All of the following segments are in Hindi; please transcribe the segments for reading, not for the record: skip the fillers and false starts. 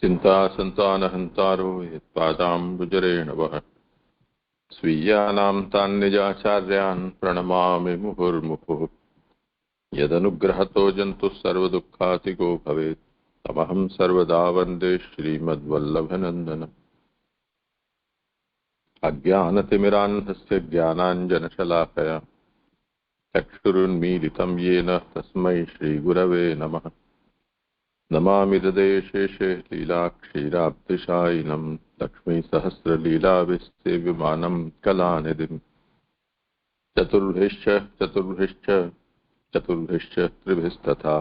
चिन्तासन्तानहन्तारो यत्पादाम्बुजरेणवः स्वीयानां तान् निजाचार्यान् प्रणमामि मुहुर्मुहुः। यदनुग्रहतो जन्तुः सर्वदुःखातिगो भवेत् तमहं सर्वदा वन्दे श्रीमद्वल्लभनन्दनम्। अज्ञानतिमिरान्धस्य ज्ञानाञ्जनशलाकया चक्षुरुन्मीलितं येन तस्मै श्रीगुरवे नमः। नमामि हृदयशेषे लीलाक्षीराब्धिशायिनं लक्ष्मीसहस्रलीलाविसेव्यमानं कलानिधिम्। चतुर्भिश्च चतुर्भिश्च चतुर्भिश्च त्रिभिस्तथा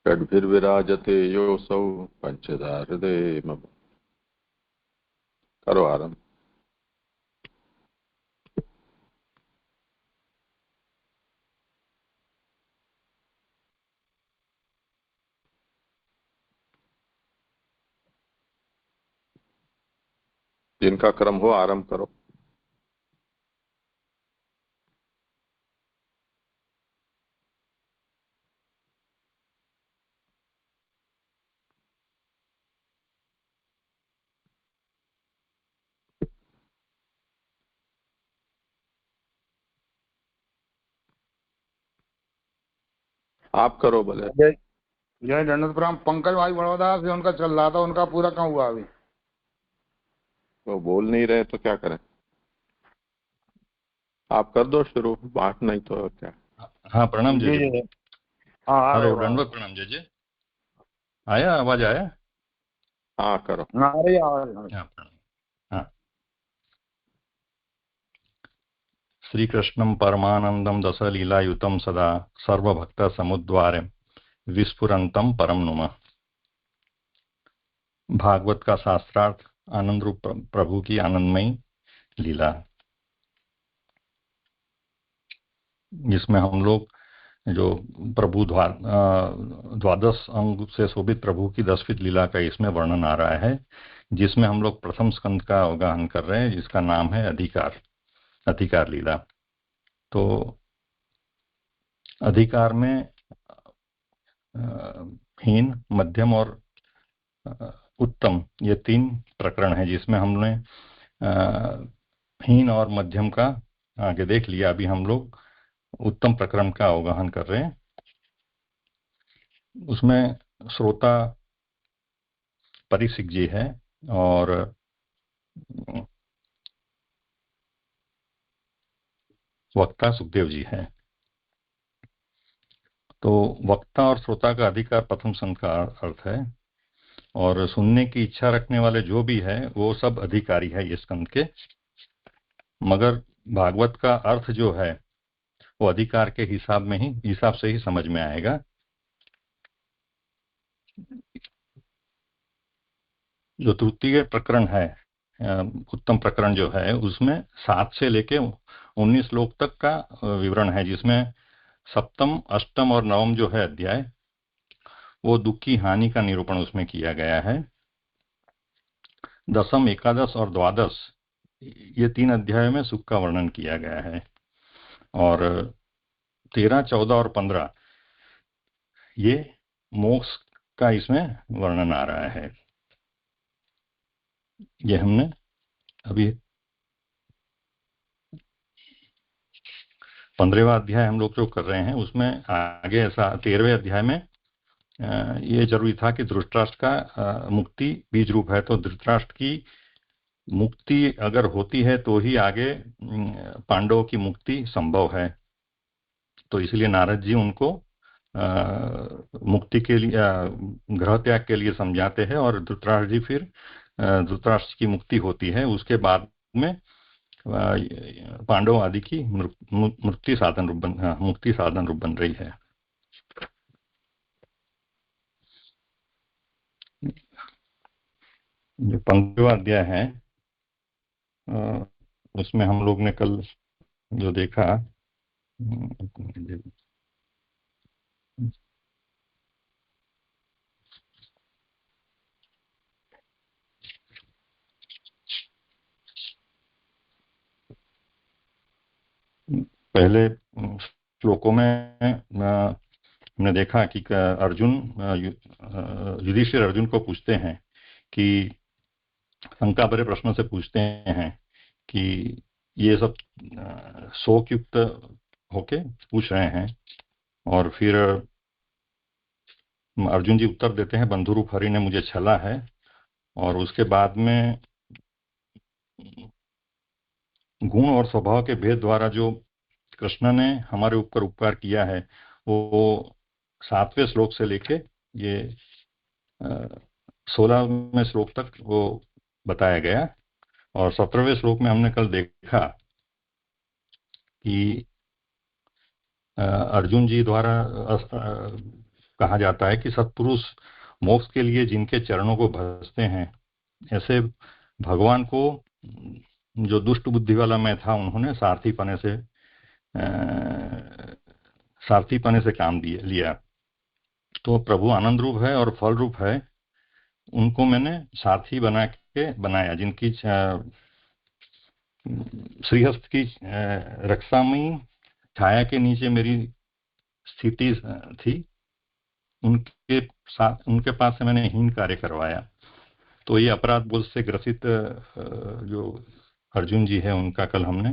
षड्भिर्विराजते योऽसौ पंचधा हृदये मम। करो आरंभ। जिनका क्रम हो आरंभ करो। आप करो भले। जय जय दंडवत प्रणाम। पंकज भाई बड़ौदा से उनका चल रहा था, उनका पूरा कहाँ हुआ अभी? तो बोल नहीं रहे तो क्या करें? आप कर दो शुरू, बात नहीं तो क्या। हाँ प्रणाम जी जय। जी। हाँ हेलो दंडवत प्रणाम जय। आया आवाज आया? हाँ करो। हाँ अरे यार हाँ प्रणाम। हाँ। श्री कृष्णं परमानंदम दशलीलायुतं सदा सर्वभक्त समुद्वारे विस्फुरन्तं परम नुम। भागवत का शास्त्रार्थ आनंद रूप प्रभु की आनंदमयी लीला, जिसमें हम लोग जो प्रभु द्वादश अंग से शोभित प्रभु की 10वीं लीला का इसमें वर्णन आ रहा है, जिसमें हम लोग प्रथम स्कंद का अवगाहन कर रहे हैं, जिसका नाम है अधिकार लीला। तो अधिकार में हीन, मध्यम और उत्तम, ये 3 प्रकरण हैं, जिसमें हमने हीन और मध्यम का आगे देख लिया। अभी हम लोग उत्तम प्रकरण का अवगाहन कर रहे हैं। उसमें श्रोता परीक्षित जी है और वक्ता सुखदेव जी है। तो वक्ता और श्रोता का अधिकार प्रथम संघ का अर्थ है, और सुनने की इच्छा रखने वाले जो भी है वो सब अधिकारी है ये स्कंद के। मगर भागवत का अर्थ जो है वो अधिकार के हिसाब से ही समझ में आएगा। जो तृतीय प्रकरण है, उत्तम प्रकरण जो है, उसमें 7 से लेके 19 श्लोक तक का विवरण है, जिसमें सप्तम, अष्टम और नवम जो है अध्याय, वो दुख की हानि का निरूपण उसमें किया गया है। दसम, एकादश और द्वादश, ये 3 अध्यायों में सुख का वर्णन किया गया है। और 13, 14 और 15 ये मोक्ष का इसमें वर्णन आ रहा है। ये हमने अभी 15वां अध्याय हम लोग जो कर रहे हैं, उसमें आगे ऐसा 13वें अध्याय में ये जरूरी था कि धृतराष्ट्र का मुक्ति बीज रूप है, तो धृतराष्ट्र की मुक्ति अगर होती है तो ही आगे पांडवों की मुक्ति संभव है। तो इसलिए नारद जी उनको मुक्ति के लिए, ग्रह त्याग के लिए समझाते हैं, और धृतराष्ट्र जी फिर धृतराष्ट्र की मुक्ति होती है, उसके बाद में पांडव आदि की मुक्ति साधन रूप बन रही है। जो 15वां अध्याय है, उसमें हम लोग ने कल जो देखा, पहले श्लोकों में हमने देखा कि अर्जुन युधिष्ठिर अर्जुन को पूछते हैं कि शंका भरे प्रश्न से पूछते हैं कि ये सब शोक युक्त होके पूछ रहे हैं, और फिर अर्जुन जी उत्तर देते हैं, बंधुरूप हरि ने मुझे छला है। और उसके बाद में गुण और स्वभाव के भेद द्वारा जो कृष्ण ने हमारे ऊपर उपकार किया है वो 7वें श्लोक से लेके ये 16वें श्लोक तक वो बताया गया। और 17वें श्लोक में हमने कल देखा कि अर्जुन जी द्वारा कहा जाता है कि सत्पुरुष मोक्ष के लिए जिनके चरणों को भजते हैं, ऐसे भगवान को जो दुष्ट बुद्धि वाला मैं था उन्होंने सारथी पने से काम लिया। तो प्रभु आनंद रूप है और फल रूप है, उनको मैंने सारथी बनाया जिनकी श्रीहस्त की रक्षा में छाया के नीचे मेरी स्थिति थी, उनके पास से मैंने हीन कार्य करवाया। तो ये अपराध बोध से ग्रसित जो अर्जुन जी है उनका कल हमने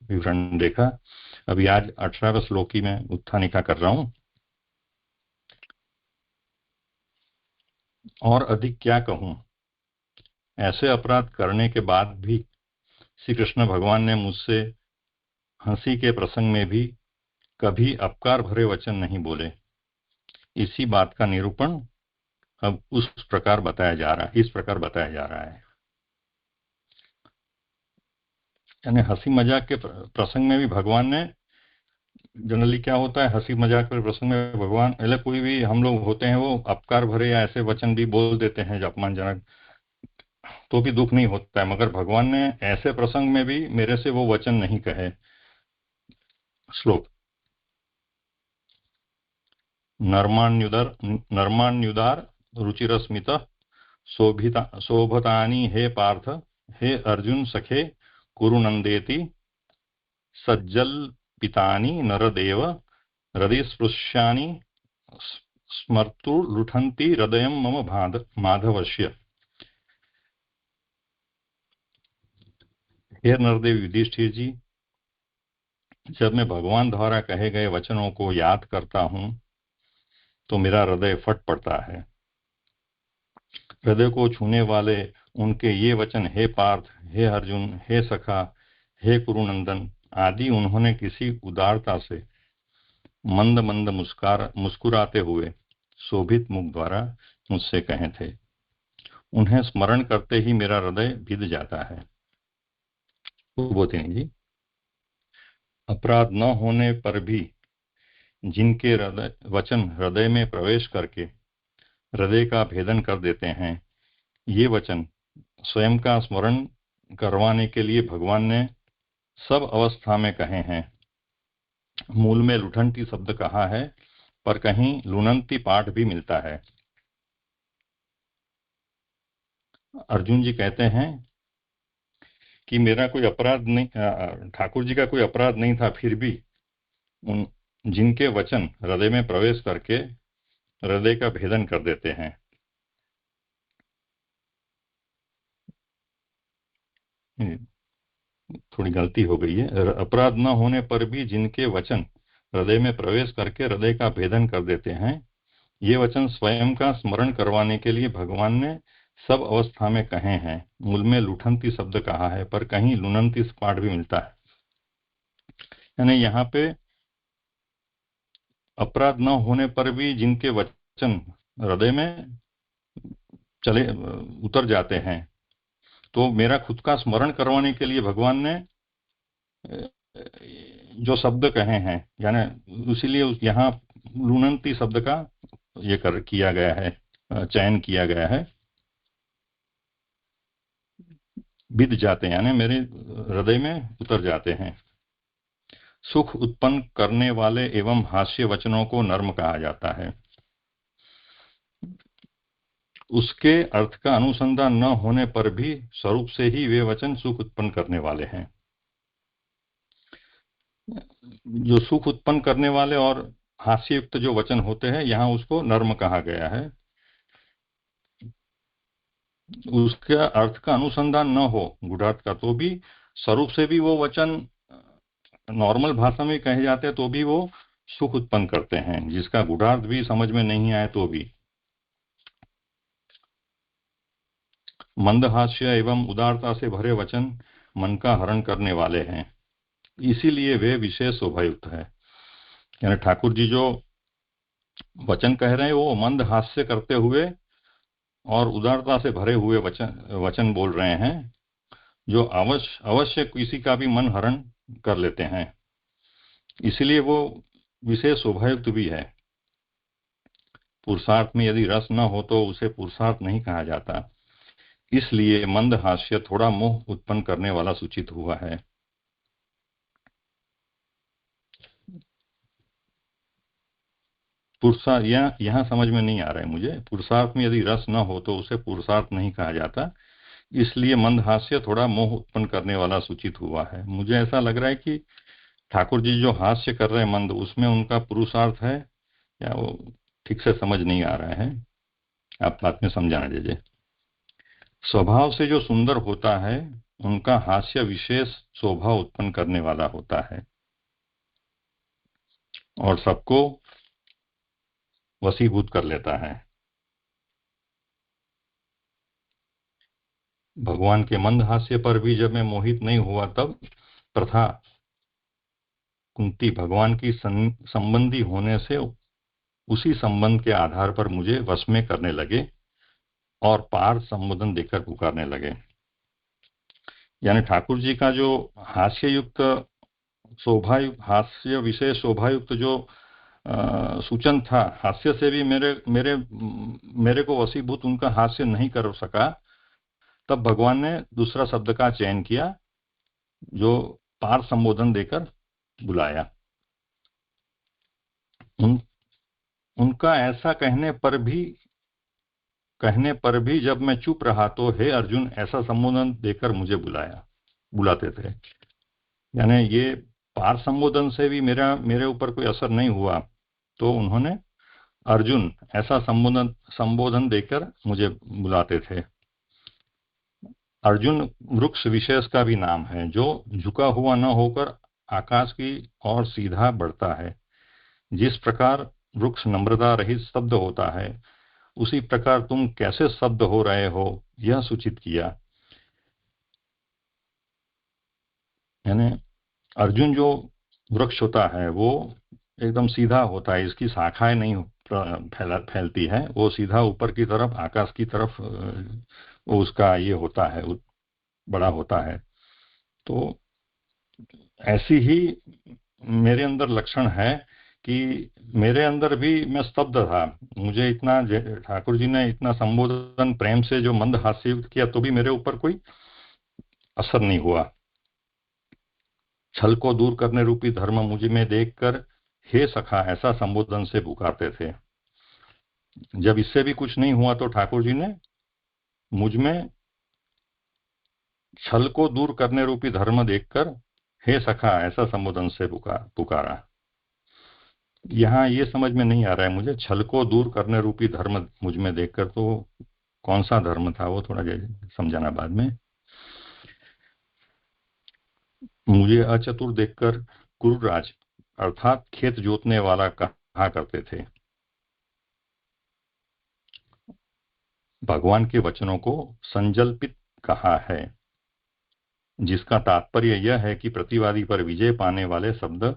विवरण देखा। अभी आज 18वें श्लोक की मैं उत्थानिका कर रहा हूं। और अधिक क्या कहूं, ऐसे अपराध करने के बाद भी श्री कृष्ण भगवान ने मुझसे हंसी के प्रसंग में भी कभी अपकार भरे वचन नहीं बोले। इसी बात का निरूपण अब इस प्रकार बताया जा रहा है। यानी हंसी मजाक के प्रसंग में भी भगवान ने, जनरली क्या होता है, हंसी मजाक के प्रसंग में भगवान कोई भी हम लोग होते हैं वो अपकार भरे या ऐसे वचन भी बोल देते हैं जो अपमानजनक, तो भी दुख नहीं होता है, मगर भगवान ने ऐसे प्रसंग में भी मेरे से वो वचन नहीं कहे। श्लोक, नर्माण्युदार रुचिरस्मित शोभतानि हे पार्थ हे अर्जुन सखे कुरुनंदेति सज्जल्पितानि नरदेव हृदयस्पृश्यानि स्मर्तुर्लुठन्ति हृदयं मम माधवस्य। हे नरदेव युधिष्ठिर जी, जब मैं भगवान द्वारा कहे गए वचनों को याद करता हूं तो मेरा हृदय फट पड़ता है। हृदय को छूने वाले उनके ये वचन, हे पार्थ, हे अर्जुन, हे सखा, हे कुरुनंदन आदि, उन्होंने किसी उदारता से मंद मंद मुस्कुराते हुए शोभित मुख द्वारा मुझसे कहे थे। उन्हें स्मरण करते ही मेरा हृदय भिद जाता है। बोतिनी जी, अपराध न होने पर भी जिनके वचन हृदय में प्रवेश करके हृदय का भेदन कर देते हैं, ये वचन स्वयं का स्मरण करवाने के लिए भगवान ने सब अवस्था में कहे हैं। मूल में लुठंती शब्द कहा है, पर कहीं लुनंती पाठ भी मिलता है। अर्जुन जी कहते हैं कि मेरा कोई अपराध नहीं, ठाकुर जी का कोई अपराध नहीं था, फिर भी उन जिनके वचन हृदय में प्रवेश करके हृदय का भेदन कर देते हैं। थोड़ी गलती हो गई है, अपराध न होने पर भी जिनके वचन हृदय में प्रवेश करके हृदय का भेदन कर देते हैं, ये वचन स्वयं का स्मरण करवाने के लिए भगवान ने सब अवस्था में कहे हैं। मूल में लुठंती शब्द कहा है, पर कहीं लुनंती पाठ भी मिलता है। यानी यहाँ पे अपराध न होने पर भी जिनके वचन हृदय में चले उतर जाते हैं, तो मेरा खुद का स्मरण करवाने के लिए भगवान ने जो शब्द कहे हैं, यानी इसीलिए यहाँ लुनंती शब्द का ये किया गया है, चयन किया गया है। बिद जाते हैं यानी मेरे हृदय में उतर जाते हैं। सुख उत्पन्न करने वाले एवं हास्य वचनों को नर्म कहा जाता है। उसके अर्थ का अनुसंधान न होने पर भी स्वरूप से ही वे वचन सुख उत्पन्न करने वाले हैं। जो सुख उत्पन्न करने वाले और हास्ययुक्त जो वचन होते हैं यहाँ उसको नर्म कहा गया है। उसका अर्थ का अनुसंधान न हो गूढ़ार्थ का, तो भी स्वरूप से भी वो वचन नॉर्मल भाषा में कहे जाते हैं तो भी वो सुख उत्पन्न करते हैं, जिसका गूढ़ार्थ भी समझ में नहीं आए तो भी। मंदहास्य एवं उदारता से भरे वचन मन का हरण करने वाले हैं, इसीलिए वे विशेष शोभायुक्त है। यानी ठाकुर जी जो वचन कह रहे हैं वो मंद हास्य करते हुए और उदारता से भरे हुए वचन बोल रहे हैं, जो अवश्य अवश्य किसी का भी मन हरण कर लेते हैं, इसलिए वो विशेष शोभायुक्त भी है। पुरुषार्थ में यदि रस न हो तो उसे पुरुषार्थ नहीं कहा जाता, इसलिए मंद हास्य थोड़ा मोह उत्पन्न करने वाला सूचित हुआ है। पुरुषार्थ यहाँ समझ में नहीं आ रहा है मुझे। पुरुषार्थ में यदि रस न हो तो उसे पुरुषार्थ नहीं कहा जाता, इसलिए मंद हास्य थोड़ा मोह उत्पन्न करने वाला सूचित हुआ है। मुझे ऐसा लग रहा है कि ठाकुर जी जो हास्य कर रहे हैं मंद, उसमें उनका पुरुषार्थ है या वो ठीक से समझ नहीं आ रहा है, आप बात में समझाना दीजिए। स्वभाव से जो सुंदर होता है उनका हास्य विशेष शोभा उत्पन्न करने वाला होता है और सबको वशीभूत कर लेता है। भगवान के मंद हास्य पर भी जब मैं मोहित नहीं हुआ तब प्रथा कुंती भगवान की संबंधी होने से उसी संबंध के आधार पर मुझे वश में करने लगे और पार संबोधन देकर पुकारने लगे। यानी ठाकुर जी का जो हास्य युक्त शोभायुक्त हास्य विशेष शोभायुक्त जो सूचन था, हास्य से भी मेरे मेरे मेरे को वशीभूत उनका हास्य नहीं कर सका, तब भगवान ने दूसरा शब्द का चयन किया जो पार संबोधन देकर बुलाया। उनका ऐसा कहने पर भी जब मैं चुप रहा तो हे अर्जुन ऐसा संबोधन देकर मुझे बुलाते थे। यानी ये पार संबोधन से भी मेरे ऊपर कोई असर नहीं हुआ तो उन्होंने अर्जुन ऐसा संबोधन देकर मुझे बुलाते थे। अर्जुन वृक्ष विशेष का भी नाम है जो झुका हुआ न होकर आकाश की ओर सीधा बढ़ता है। जिस प्रकार वृक्ष नम्रता रहित स्तब्ध होता है, उसी प्रकार तुम कैसे स्तब्ध हो रहे हो यह सूचित किया। यानी अर्जुन जो वृक्ष होता है वो एकदम सीधा होता है, इसकी शाखाएं नहीं फैलती है, वो सीधा ऊपर की तरफ आकाश की तरफ वो उसका ये होता है, बड़ा होता है। तो ऐसी ही मेरे अंदर लक्षण है कि मेरे अंदर भी मैं स्तब्ध था। मुझे इतना ठाकुर जी ने इतना संबोधन प्रेम से जो मंद हास्य युक्त किया तो भी मेरे ऊपर कोई असर नहीं हुआ। छल को दूर करने रूपी धर्म मुझ में देखकर हे सखा ऐसा संबोधन से पुकारते थे। जब इससे भी कुछ नहीं हुआ तो ठाकुर जी ने मुझ में छल को दूर करने रूपी धर्म देखकर हे सखा ऐसा संबोधन से पुकारा। यहाँ ये समझ में नहीं आ रहा है मुझे, छल को दूर करने रूपी धर्म मुझ में देखकर, तो कौन सा धर्म था वो थोड़ा समझाना बाद में। मुझे अचतुर देखकर कुरुराज अर्थात खेत जोतने वाला कहा करते थे। भगवान के वचनों को संजल्पित कहा है, जिसका तात्पर्य यह है कि प्रतिवादी पर विजय पाने वाले शब्द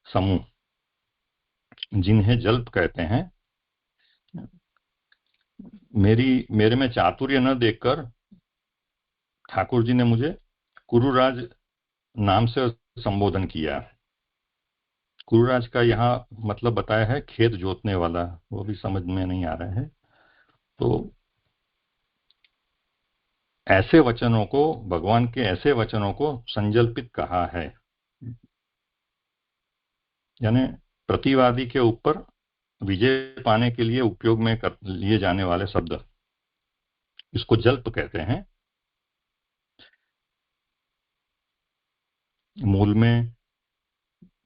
समूह जिन्हें जल्प कहते हैं। मेरे में चातुर्य न देखकर ठाकुर जी ने मुझे कुरुराज नाम से संबोधन किया। कुरुराज का यहाँ मतलब बताया है खेत जोतने वाला, वो भी समझ में नहीं आ रहा है। तो ऐसे वचनों को, भगवान के ऐसे वचनों को संजल्पित कहा है, यानी प्रतिवादी के ऊपर विजय पाने के लिए उपयोग में लिए जाने वाले शब्द, इसको जल्प कहते हैं। मूल में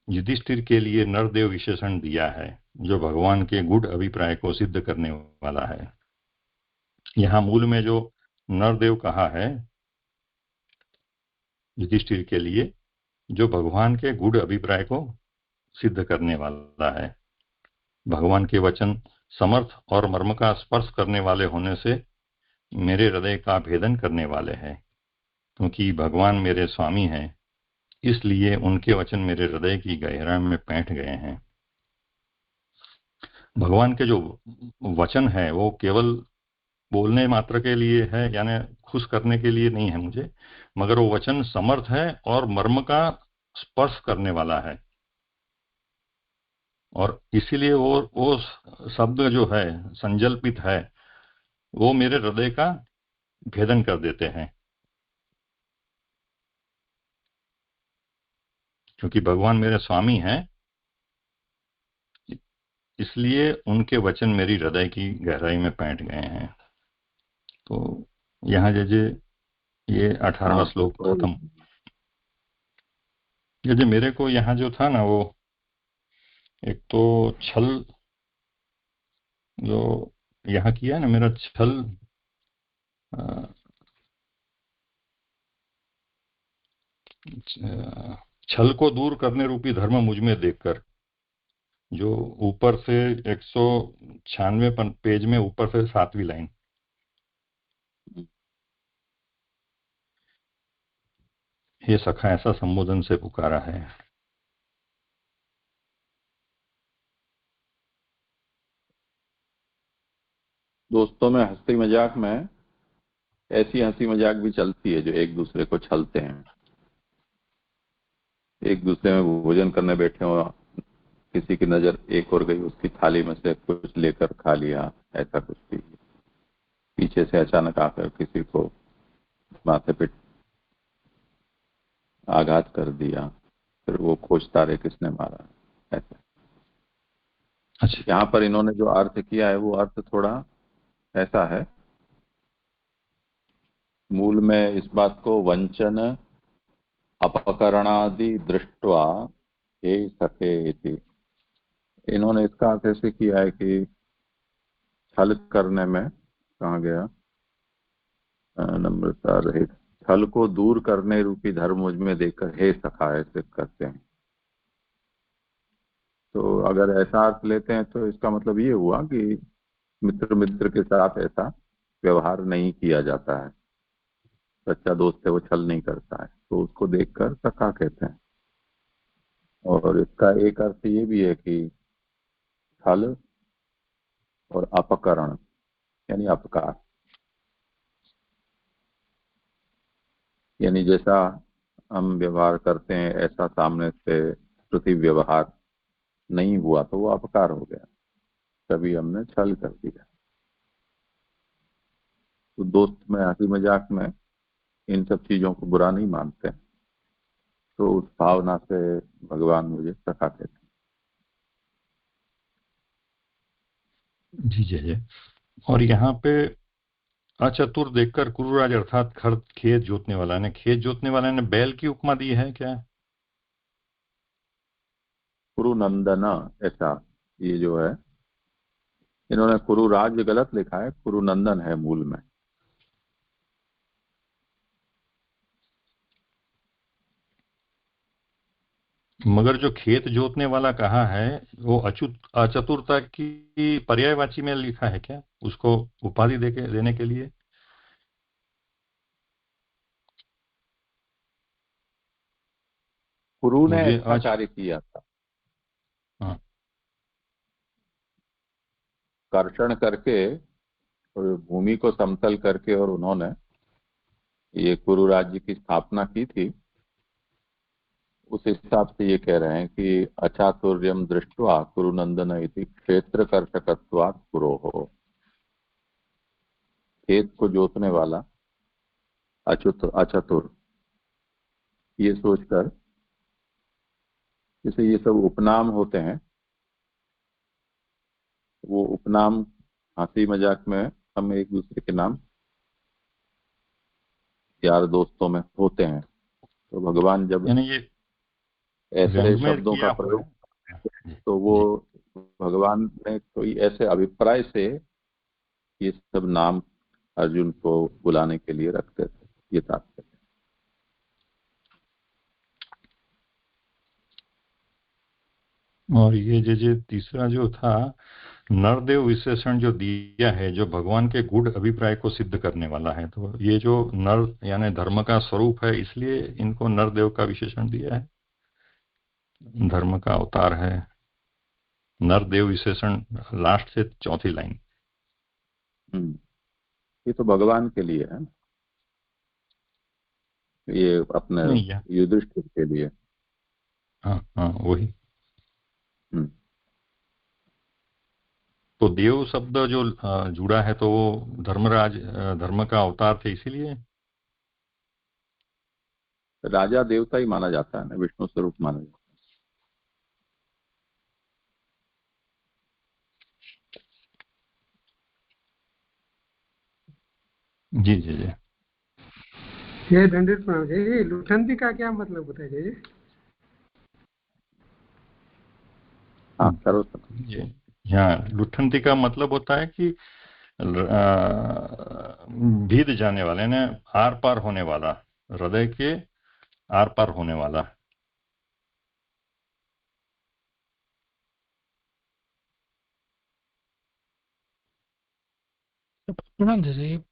युधिष्ठिर के लिए नरदेव विशेषण दिया है, जो भगवान के गुढ़ अभिप्राय को सिद्ध करने वाला है। यहाँ मूल में जो नरदेव कहा है युधिष्ठिर के लिए, जो भगवान के गुढ़ अभिप्राय को सिद्ध करने वाला है। भगवान के वचन समर्थ और मर्म का स्पर्श करने वाले होने से मेरे हृदय का भेदन करने वाले हैं। क्योंकि भगवान मेरे स्वामी हैं, इसलिए उनके वचन मेरे हृदय की गहराई में बैठ गए हैं। भगवान के जो वचन है वो केवल बोलने मात्र के लिए है, यानी खुश करने के लिए नहीं है मुझे, मगर वो वचन समर्थ है और मर्म का स्पर्श करने वाला है। और इसीलिए वो शब्द जो है संजल्पित है, वो मेरे हृदय का भेदन कर देते हैं। क्योंकि भगवान मेरे स्वामी हैं, इसलिए उनके वचन मेरी हृदय की गहराई में बैठ गए हैं। तो यहाँ जैसे ये 18वां श्लोक खत्म। जैसे मेरे को यहाँ जो था ना, वो एक तो छल जो यहाँ किया है ना, मेरा छल को दूर करने रूपी धर्म मुझ में देखकर, जो ऊपर से 196 पेज में ऊपर से 7वीं लाइन, हे सखा ऐसा संबोधन से पुकारा है। दोस्तों में हंसी मजाक में ऐसी हंसी मजाक भी चलती है जो एक दूसरे को छलते हैं। एक दूसरे में भोजन करने बैठे हो, किसी की नजर एक और गई, उसकी थाली में से कुछ लेकर खा लिया, ऐसा कुछ भी। पीछे से अचानक आकर किसी को माथे पे आघात कर दिया, फिर वो खोजता रहे किसने मारा, ऐसा। अच्छा, यहाँ पर इन्होंने जो अर्थ किया है वो अर्थ थोड़ा ऐसा है। मूल में इस बात को वंचन अपकरणादि दृष्टवा हे सके इति, इन्होंने इसका अर्थ ऐसे किया है कि छल करने में, कहाँ गया, नम्रता रहित, छल को दूर करने रूपी धर्म मुझ में देखकर हे सखा ऐसे करते हैं। तो अगर ऐसा अर्थ लेते हैं तो इसका मतलब ये हुआ कि मित्र मित्र के साथ ऐसा व्यवहार नहीं किया जाता है। सच्चा दोस्त है वो छल नहीं करता है, तो उसको देखकर सखा कहते हैं। और इसका एक अर्थ ये भी है कि छल और अपकरण यानी अपकार, यानी जैसा हम व्यवहार करते हैं ऐसा सामने से प्रति व्यवहार नहीं हुआ तो वो अपकार हो गया, तभी हमने छल कर दिया। तो दोस्त में हंसी मजाक में इन सब चीजों को बुरा नहीं मानते, तो उस भावना से भगवान मुझे सखा कहते हैं। जी जय। और यहाँ पे अचतुर देखकर कुरुराज अर्थात खेत जोतने वाला ने, खेत जोतने वाले ने बैल की उपमा दी है क्या? कुरुनंदन, ऐसा ये जो है, इन्होंने कुरुराज गलत लिखा है, कुरुनंदन है मूल में। मगर जो खेत जोतने वाला कहा है वो अचतुरता की पर्यायवाची में लिखा है क्या, उसको उपाधि देने के लिए? कुरु ने मुझे अच्छा कार्य किया था, हाँ, कर्षण करके और भूमि को समतल करके, और उन्होंने ये कुरु राज्य की स्थापना की थी। उस हिसाब से ये कह रहे हैं कि अचातुर्यम दृष्टवा कुरुनंदन इति क्षेत्र कर्षकत्वात् पुरोहो, खेत को जोतने वाला अचतुर, ये सोचकर, जैसे ये सब उपनाम होते हैं, वो उपनाम हंसी मजाक में हम एक दूसरे के नाम यार दोस्तों में होते हैं। तो भगवान जब यानी ये ऐसे व्यंग में शब्दों का किया हुआ प्रयोग, है। जी तो वो जी। भगवान ने कोई ऐसे अभिप्राय से ये सब नाम अर्जुन को बुलाने के लिए रखते थे, ये तात्पर्य। और ये जो तीसरा जो था, नरदेव विशेषण जो दिया है, जो भगवान के गुण अभिप्राय को सिद्ध करने वाला है, तो ये जो नर यानी धर्म का स्वरूप है, इसलिए इनको नरदेव का विशेषण दिया है। धर्म का अवतार है नरदेव विशेषण, लास्ट से चौथी लाइन। ये तो भगवान के लिए है, ये अपने नहीं है। युधिष्ठिर के लिए। हाँ हाँ वही। हम्म। तो देव शब्द जो जुड़ा है, तो वो धर्मराज धर्म का अवतार थे इसीलिए। राजा देवता ही माना जाता है ना, विष्णु स्वरूप माना जाता जी जी जी। ये दंडित प्रणाम जी। ये लुठंती का क्या मतलब होता है जी? है। हाँ, सर्वसम्मति। जी। यहाँ लुठंती का मतलब होता है कि भीद जाने वाले ने, आर पार होने वाला, हृदय के आर पार होने वाला। प्रणाम जी।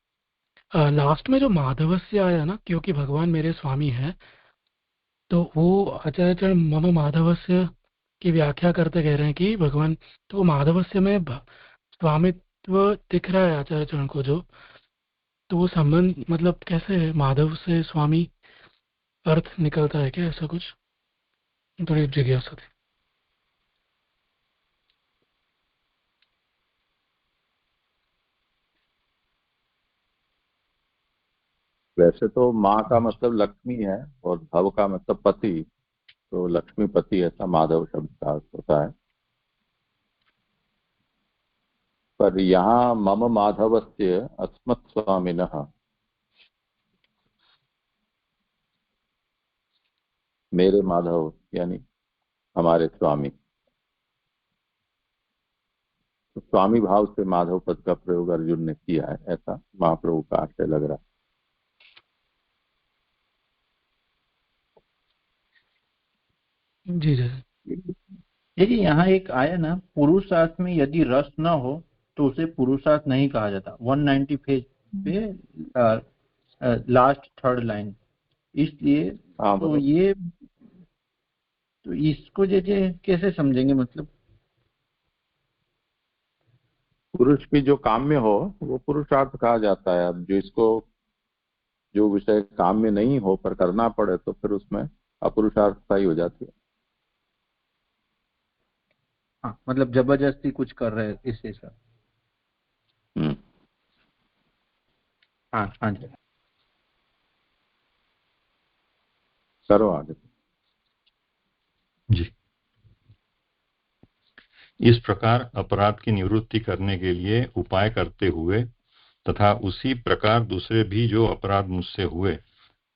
लास्ट में जो माधवस्य आया ना, क्योंकि भगवान मेरे स्वामी है, तो वो आचार्य मम माधवस्य की व्याख्या करते कह रहे हैं कि भगवान, तो माधवस्य में स्वामित्व दिख रहा है आचार्य चरण को जो, तो वो संबंध मतलब कैसे है? माधव से स्वामी अर्थ निकलता है क्या, ऐसा कुछ? थोड़ी जिज्ञासा थी। वैसे तो माँ का मतलब लक्ष्मी है और भव का मतलब पति, तो लक्ष्मीपति, ऐसा माधव शब्द का अर्थ होता है। पर यहाँ मम माधवस्य अस्मत् स्वामिनः, मेरे माधव यानी हमारे स्वामी, तो स्वामी भाव से माधव पद का प्रयोग अर्जुन ने किया है, ऐसा महाप्रभु का आशय लग रहा जी जी। देखिए यहाँ एक आया ना, पुरुषार्थ में यदि रस न हो तो उसे पुरुषार्थ नहीं कहा जाता। 190 पेज पे लास्ट थर्ड लाइन। इसलिए है। हाँ, तो बरोबर। ये, तो इसको जैसे कैसे समझेंगे मतलब? पुरुष भी जो काम में हो वो पुरुषार्थ कहा जाता है। अब जो इसको, जो विषय काम में नहीं हो पर करना पड़े, तो फिर उसमें अपुरुषार्थता ही हो जाती है। हाँ, मतलब जबरदस्ती कुछ कर रहे हैं इस हिसाब। हम्म। हाँ हाँ जी। करो आगे। जी। इस प्रकार अपराध की निवृत्ति करने के लिए उपाय करते हुए तथा उसी प्रकार दूसरे भी जो अपराध मुझसे हुए,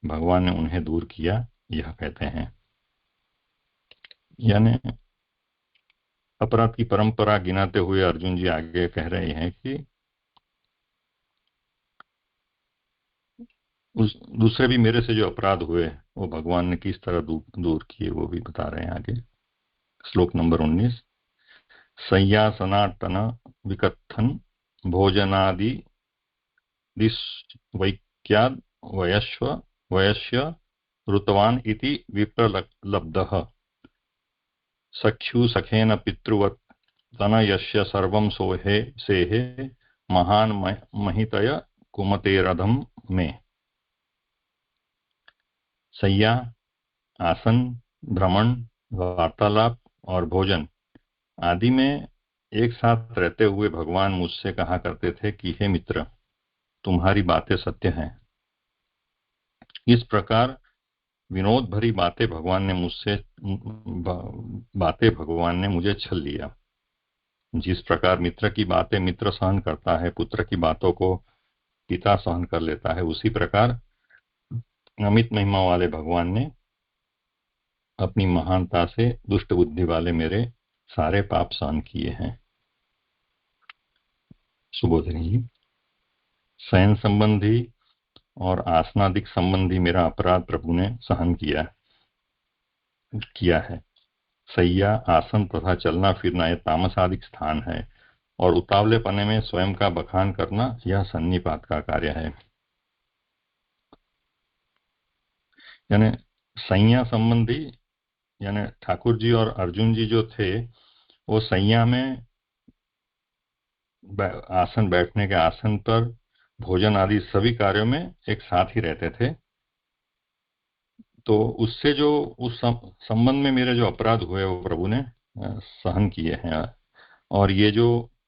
भगवान ने उन्हें दूर किया, यह कहते हैं। यानी अपराध की परंपरा गिनाते हुए अर्जुन जी आगे कह रहे हैं कि उस दूसरे भी मेरे से जो अपराध हुए, वो भगवान ने किस तरह दूर किए, वो भी बता रहे हैं आगे। श्लोक नंबर 19। संयासनाटन विकथन भोजनादि दिस्वैक्याद वयस्य ऋतवान इति विप्रलब्धः सख्युसखेन पितृवत् तनयस्य सर्वं सोहे सेहे महान महितय कुमतेरधम में। सैया, आसन, भ्रमण, वार्तालाप और भोजन आदि में एक साथ रहते हुए भगवान मुझसे कहा करते थे कि हे मित्र, तुम्हारी बातें सत्य हैं। इस प्रकार विनोद भरी बातें भगवान ने मुझे छल लिया। जिस प्रकार मित्र की बातें मित्र सहन करता है, पुत्र की बातों को पिता सहन कर लेता है, उसी प्रकार अमित महिमा वाले भगवान ने अपनी महानता से दुष्ट बुद्धि वाले मेरे सारे पाप सहन किए हैं। सुबोधनी जी, शयन संबंधी और आसनादिक संबंधी मेरा अपराध प्रभु ने सहन किया है। सैया, आसन तथा चलना फिरना यह तामसादिक स्थान है और उतावले पने में स्वयं का बखान करना यह सन्निपात का कार्य है। यानी सैया संबंधी, यानी ठाकुर जी और अर्जुन जी जो थे वो सैया में आसन, बैठने के आसन पर, भोजन आदि सभी कार्यों में एक साथ ही रहते थे। तो उससे जो उस संबंध में मेरे जो अपराध हुए वो प्रभु ने सहन किए हैं। और ये जो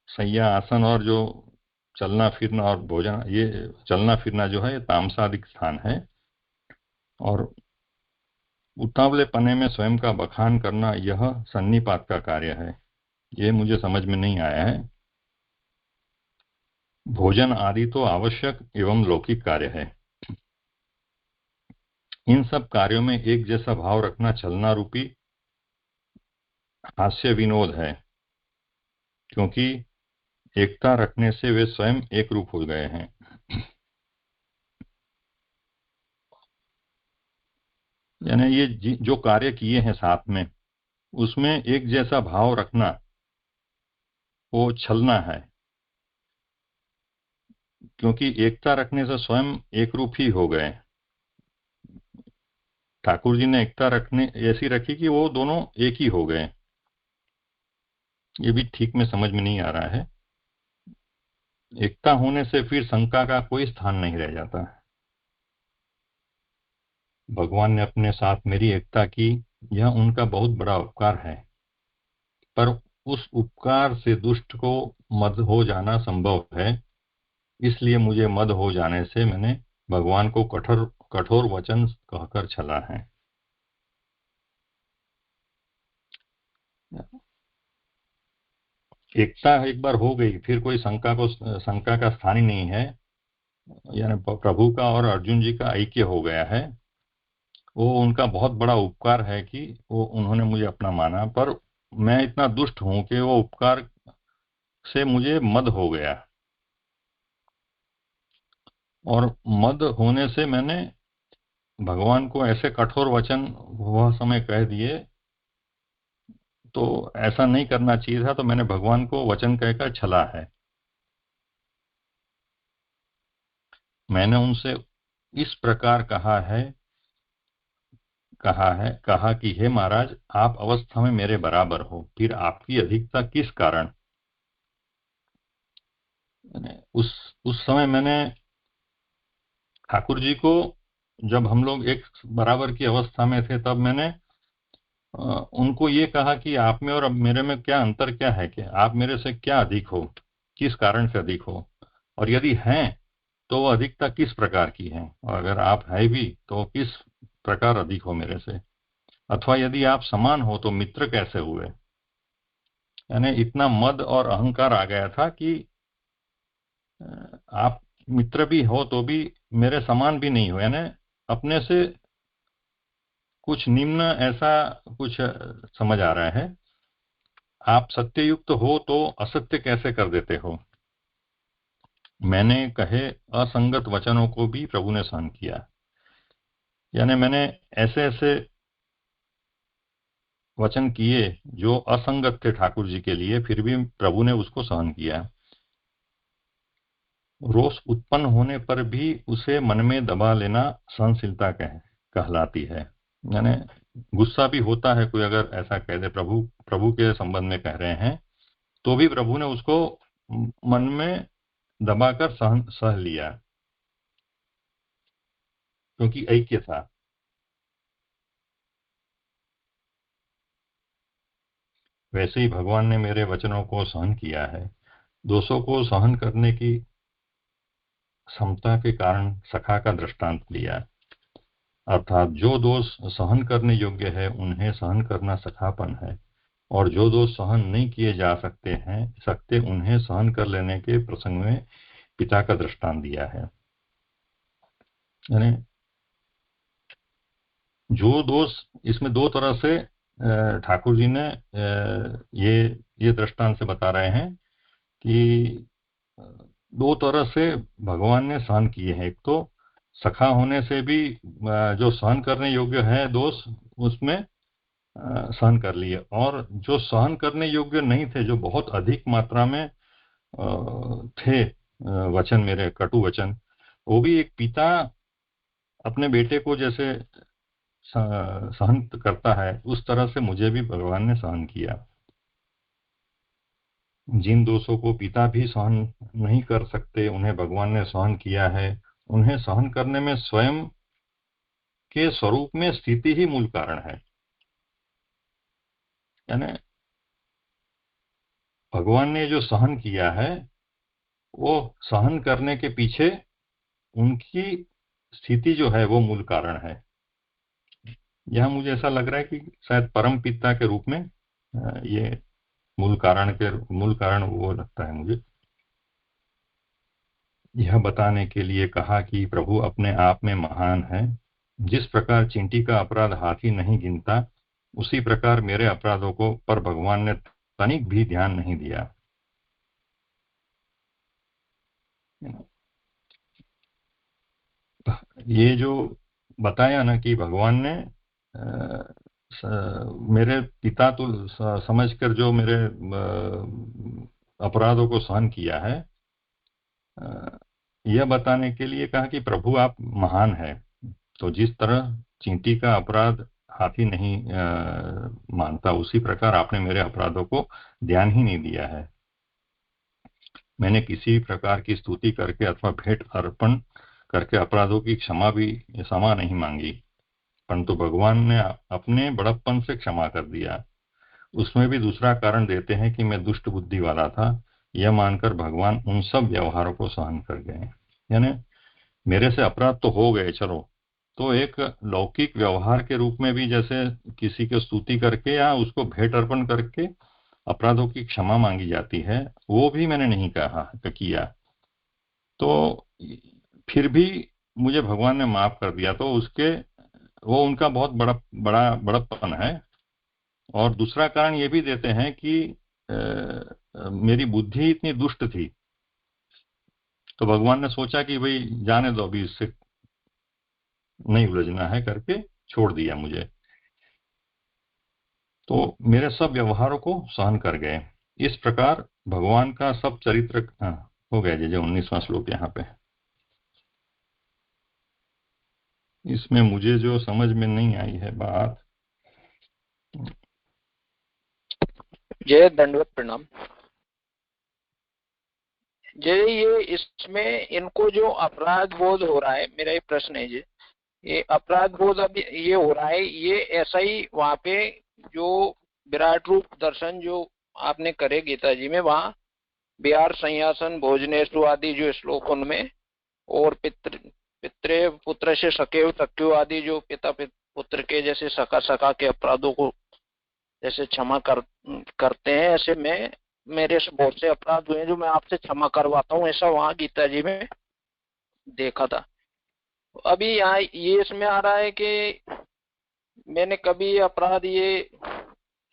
सैया, आसन और जो चलना फिरना और भोजन, ये चलना फिरना जो है ये तामसादिक स्थान है। और उतावले पने में स्वयं का बखान करना यह सन्निपात का कार्य है। ये मुझे समझ में नहीं आया है। भोजन आदि तो आवश्यक एवं लौकिक कार्य है। इन सब कार्यों में एक जैसा भाव रखना चलना रूपी हास्य विनोद है, क्योंकि एकता रखने से वे स्वयं एक रूप हो गए हैं। यानी ये जो कार्य किए हैं साथ में, उसमें एक जैसा भाव रखना वो छलना है, क्योंकि एकता रखने से स्वयं एक रूप ही हो गए। ठाकुर जी ने एकता रखने ऐसी रखी कि वो दोनों एक ही हो गए। ये भी ठीक में समझ में नहीं आ रहा है। एकता होने से फिर शंका का कोई स्थान नहीं रह जाता। भगवान ने अपने साथ मेरी एकता की, यह उनका बहुत बड़ा उपकार है, पर उस उपकार से दुष्ट को मद हो जाना संभव है। इसलिए मुझे मद हो जाने से मैंने भगवान को कठोर वचन कहकर छला है। एकता एक बार हो गई, फिर कोई शंका का स्थान ही नहीं है। यानी प्रभु का और अर्जुन जी का ऐक्य हो गया है। वो उनका बहुत बड़ा उपकार है कि वो उन्होंने मुझे अपना माना, पर मैं इतना दुष्ट हूं कि वो उपकार से मुझे मद हो गया, और मद होने से मैंने भगवान को ऐसे कठोर वचन वह समय कह दिए। तो ऐसा नहीं करना चाहिए था, तो मैंने भगवान को वचन कहकर छला है। मैंने उनसे इस प्रकार कहा कि हे महाराज, आप अवस्था में मेरे बराबर हो, फिर आपकी अधिकता किस कारण। उस समय मैंने ठाकुर जी को, जब हम लोग एक बराबर की अवस्था में थे, तब मैंने उनको ये कहा कि आप में और अब मेरे में क्या अंतर, क्या है, कि आप मेरे से क्या अधिक हो, किस कारण से अधिक हो, और यदि हैं तो वो अधिकता किस प्रकार की है, और अगर आप है भी तो किस प्रकार अधिक हो मेरे से, अथवा यदि आप समान हो तो मित्र कैसे हुए। यानी इतना मद और अहंकार आ गया था कि आप मित्र भी हो तो भी मेरे समान भी नहीं हो, यानी अपने से कुछ निम्न, ऐसा कुछ समझ आ रहा है। आप सत्ययुक्त हो तो असत्य कैसे कर देते हो। मैंने कहे असंगत वचनों को भी प्रभु ने सहन किया। यानी मैंने ऐसे ऐसे वचन किए जो असंगत थे ठाकुर जी के लिए, फिर भी प्रभु ने उसको सहन किया। रोष उत्पन्न होने पर भी उसे मन में दबा लेना सहनशीलता कहलाती है। यानी गुस्सा भी होता है, कोई अगर ऐसा कह दे, प्रभु के संबंध में कह रहे हैं, तो भी प्रभु ने उसको मन में दबाकर सह लिया, क्योंकि ऐक्य था। वैसे ही भगवान ने मेरे वचनों को सहन किया है। दोषों को सहन करने की क्षमता के कारण सखा का दृष्टांत दिया, अर्थात जो दोष सहन करने योग्य है उन्हें सहन करना सखापन है, और जो दोष सहन नहीं किए जा सकते उन्हें सहन कर लेने के प्रसंग में पिता का दृष्टांत दिया है। यानी जो दोष इसमें दो तरह से ठाकुर जी ने ये दृष्टांत से बता रहे हैं कि दो तरह से भगवान ने सहन किए हैं। एक तो सखा होने से भी जो सहन करने योग्य है दोष, उसमें सहन कर लिए, और जो सहन करने योग्य नहीं थे, जो बहुत अधिक मात्रा में थे वचन, मेरे कटु वचन, वो भी एक पिता अपने बेटे को जैसे सहन करता है, उस तरह से मुझे भी भगवान ने सहन किया। जिन दोषों को पिता भी सहन नहीं कर सकते, उन्हें भगवान ने सहन किया है। उन्हें सहन करने में स्वयं के स्वरूप में स्थिति ही मूल कारण है। यानी भगवान ने जो सहन किया है, वो सहन करने के पीछे उनकी स्थिति जो है वो मूल कारण है। यह मुझे ऐसा लग रहा है कि शायद परम पिता के रूप में ये मूल कारण वो लगता है मुझे। यह बताने के लिए कहा कि प्रभु अपने आप में महान है। जिस प्रकार चींटी का अपराध हाथी नहीं गिनता, उसी प्रकार मेरे अपराधों को पर भगवान ने तनिक भी ध्यान नहीं दिया। ये जो बताया ना कि भगवान ने मेरे पिता तो समझकर जो मेरे अपराधों को सहन किया है, यह बताने के लिए कहा कि प्रभु आप महान है। तो जिस तरह चींटी का अपराध हाथी नहीं मानता, उसी प्रकार आपने मेरे अपराधों को ध्यान ही नहीं दिया है। मैंने किसी प्रकार की स्तुति करके अथवा भेंट अर्पण करके अपराधों की क्षमा नहीं मांगी, परंतु भगवान ने अपने बड़प्पन से क्षमा कर दिया। उसमें भी दूसरा कारण देते हैं कि मैं दुष्ट बुद्धि वाला था, यह मानकर भगवान उन सब व्यवहारों को सहन कर गए। यानी मेरे से अपराध तो हो गए, चलो, तो एक लौकिक व्यवहार के रूप में भी जैसे किसी की स्तुति करके या उसको भेंट अर्पण करके अपराधों की क्षमा मांगी जाती है, वो भी मैंने नहीं किया। तो फिर भी मुझे भगवान ने माफ कर दिया, तो वो उनका बहुत बड़प्पन है। और दूसरा कारण ये भी देते हैं कि मेरी बुद्धि इतनी दुष्ट थी, तो भगवान ने सोचा कि भाई जाने दो, अभी इससे नहीं उलझना है, करके छोड़ दिया मुझे। तो मेरे सब व्यवहारों को सहन कर गए। इस प्रकार भगवान का सब चरित्र हो गया। जैसे 19वां श्लोक यहाँ पे, इसमें मुझे जो समझ में नहीं आई है बात। जय दंडवत प्रणाम। जय, ये इसमें इनको जो अपराध बोध हो रहा है, मेरा ये प्रश्न है जी, ये अपराध बोध अब ये हो रहा है, ये ऐसा ही वहां पे जो विराट रूप दर्शन जो आपने करे गीता जी में, वहां बिहार संयासन भोजनेशु आदि जो श्लोक उनमें, और पितृ पुत्र से सकेव तक्यु आदि जो पिता पुत्र के जैसे सका के अपराधों को जैसे क्षमा करते हैं, ऐसे मेरे से बहुत से अपराध हुए जो मैं आपसे क्षमा करवाता हूँ, ऐसा वहां गीता जी में देखा था। अभी यहाँ ये इसमें आ रहा है कि मैंने कभी अपराध ये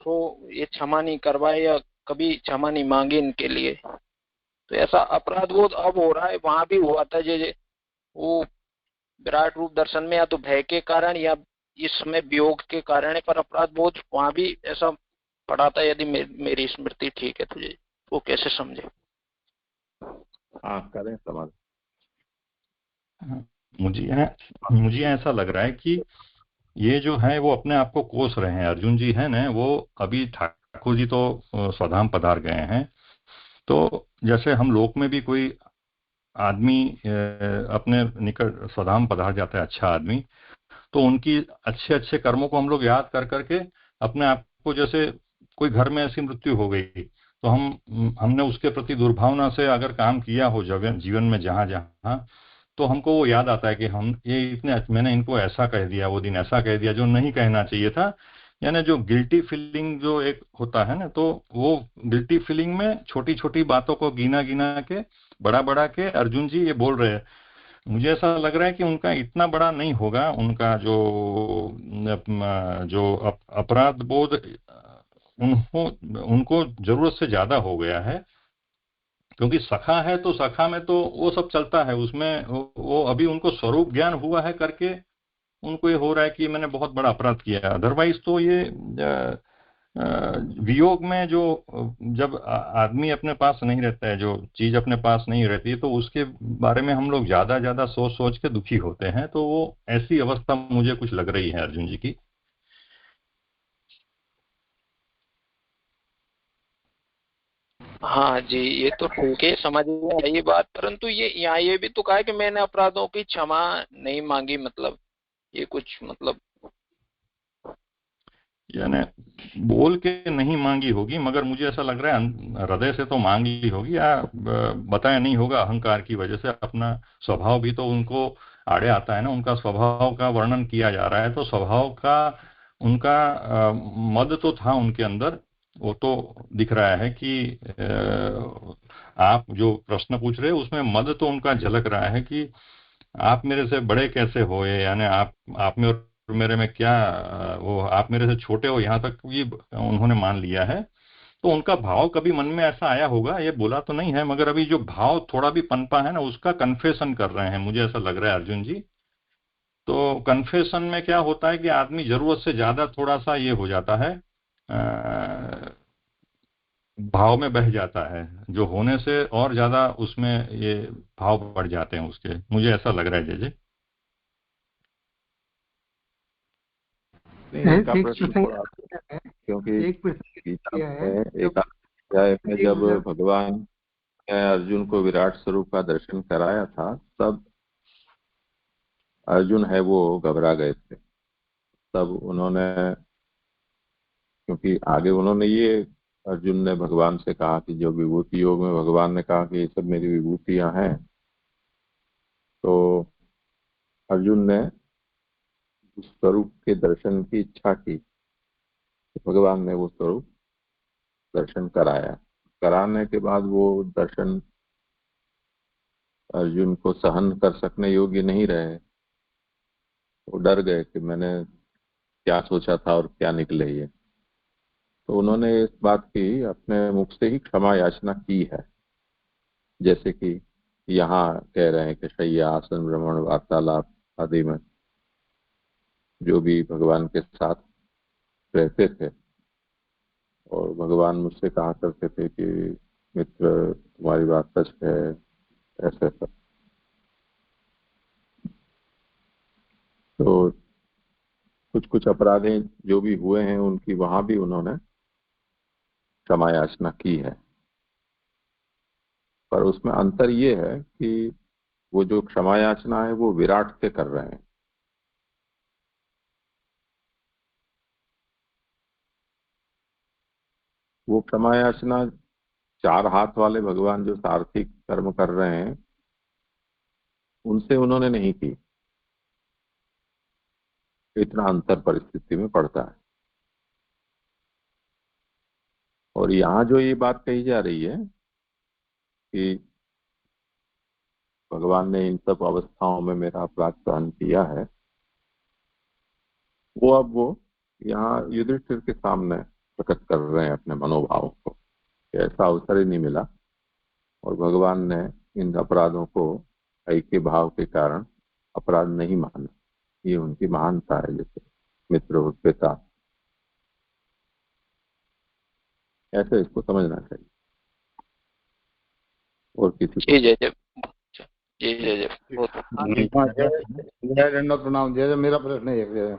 क्षमा नहीं करवाए या कभी क्षमा नहीं मांगी इनके लिए, तो ऐसा अपराध बोध अब हो रहा है। वहां भी हुआ था जैसे वो विराट रूप दर्शन में, या तो भय के कारण या इस समय वियोग के कारण है, पर अपराध बोध वहां भी ऐसा पड़ा था। यदि मेरी स्मृति ठीक है तुझे, वो कैसे समझे? हाँ, करें समाज। मुझे ऐसा लग रहा है कि ये जो है वो अपने आप को कोस रहे हैं। अर्जुन जी है ना, वो अभी ठाकुर जी तो स्वधाम पधार गए हैं, तो जैसे हम लोक में भी कोई आदमी अपने निकट स्वधाम पधार जाता है, अच्छा आदमी, तो उनकी अच्छे अच्छे कर्मों को हम लोग याद कर करके अपने आप को, जैसे कोई घर में ऐसी मृत्यु हो गई तो हमने उसके प्रति दुर्भावना से अगर काम किया हो जीवन में जहां जहां, तो हमको वो याद आता है कि मैंने इनको ऐसा कह दिया, वो दिन ऐसा कह दिया जो नहीं कहना चाहिए था। यानी जो गिल्टी फीलिंग जो एक होता है ना, तो वो गिल्टी फीलिंग में छोटी छोटी बातों को गिना गिना के बड़ा के अर्जुन जी ये बोल रहे हैं मुझे ऐसा लग रहा है कि उनका इतना बड़ा नहीं होगा, उनका जो अपराध बोध उनको जरूरत से ज्यादा हो गया है, क्योंकि सखा है तो सखा में तो वो सब चलता है, उसमें वो अभी उनको स्वरूप ज्ञान हुआ है करके उनको ये हो रहा है कि मैंने बहुत बड़ा अपराध किया है। अदरवाइज तो ये वियोग में जो जब आदमी अपने पास नहीं रहता है, जो चीज अपने पास नहीं रहती है, तो उसके बारे में हम लोग ज्यादा ज्यादा सोच सोच के दुखी होते हैं। तो वो ऐसी अवस्था मुझे कुछ लग रही है अर्जुन जी की। हाँ जी, ये तो ठीक है, समझ में आई ये बात, परंतु ये यहाँ ये भी तो कहा है कि मैंने अपराधों की क्षमा नहीं मांगी, मतलब ये कुछ मतलब यानी बोल के नहीं मांगी होगी, मगर मुझे ऐसा लग रहा है हृदय से तो मांगी होगी, या बताया नहीं होगा अहंकार की वजह से। अपना स्वभाव भी तो उनको आड़े आता है ना, उनका स्वभाव का वर्णन किया जा रहा है, तो स्वभाव का उनका मद तो था उनके अंदर, वो तो दिख रहा है कि आप जो प्रश्न पूछ रहे हैं उसमें मद तो उनका झलक रहा है कि आप मेरे से बड़े कैसे हो, यानी आप में और मेरे में क्या, वो आप मेरे से छोटे हो, यहाँ तक भी उन्होंने मान लिया है। तो उनका भाव कभी मन में ऐसा आया होगा, ये बोला तो नहीं है, मगर अभी जो भाव थोड़ा भी पनपा है ना, उसका कन्फेशन कर रहे हैं, मुझे ऐसा लग रहा है अर्जुन जी। तो कन्फेशन में क्या होता है कि आदमी जरूरत से ज्यादा थोड़ा सा ये हो जाता है, भाव में बह जाता है, जो होने से और ज्यादा उसमें ये भाव बढ़ जाते हैं उसके, मुझे ऐसा लग रहा है जय। नहीं, इनका एक प्रश्न प्रसंग थोड़ा, क्योंकि एक प्रसंग गीता किया है में जब एक अध्याय में जब उधर भगवान ने अर्जुन को विराट स्वरूप का दर्शन कराया था, तब अर्जुन है वो घबरा गए थे। तब उन्होंने, क्योंकि आगे उन्होंने ये, अर्जुन ने भगवान से कहा कि जो विभूति योग में भगवान ने कहा कि ये सब मेरी विभूतियां हैं, तो अर्जुन ने उस स्वरूप के दर्शन की इच्छा की, तो भगवान ने वो स्वरूप दर्शन कराया। कराने के बाद वो दर्शन अर्जुन को सहन कर सकने योग्य नहीं रहे। वो डर गए कि मैंने क्या सोचा था और क्या निकले ये। तो उन्होंने इस बात की अपने मुख से ही क्षमा याचना की है, जैसे कि यहाँ कह रहे हैं कि शैया आसन भ्रमण वार्तालाप आदि में जो भी भगवान के साथ रहते थे, और भगवान मुझसे कहा करते थे कि मित्र तुम्हारी बात सच है, ऐसे सब। तो कुछ कुछ अपराधें जो भी हुए हैं उनकी वहां भी उन्होंने क्षमा याचना की है, पर उसमें अंतर ये है कि वो जो क्षमा याचना है वो विराट से कर रहे हैं। वो क्षमा याचना चार हाथ वाले भगवान जो सारथिक कर्म कर रहे हैं उनसे उन्होंने नहीं की। इतना अंतर परिस्थिति में पड़ता है। और यहाँ जो ये बात कही जा रही है कि भगवान ने इन सब अवस्थाओं में मेरा अपराध सहन किया है, वो अब वो यहाँ युधिष्ठिर के सामने प्रकट कर रहे हैं अपने मनोभाव को। ऐसा अवसर ही नहीं मिला, और भगवान ने इन अपराधों को ऐक्य भाव के कारण अपराध नहीं माना। ये उनकी महानता है, जैसे मित्र और पिता, ऐसे इसको समझना चाहिए। और किसी को जी जय जय, जी जय जय, जय दंडवत प्रणाम। जय मेरा प्रश्न है एक,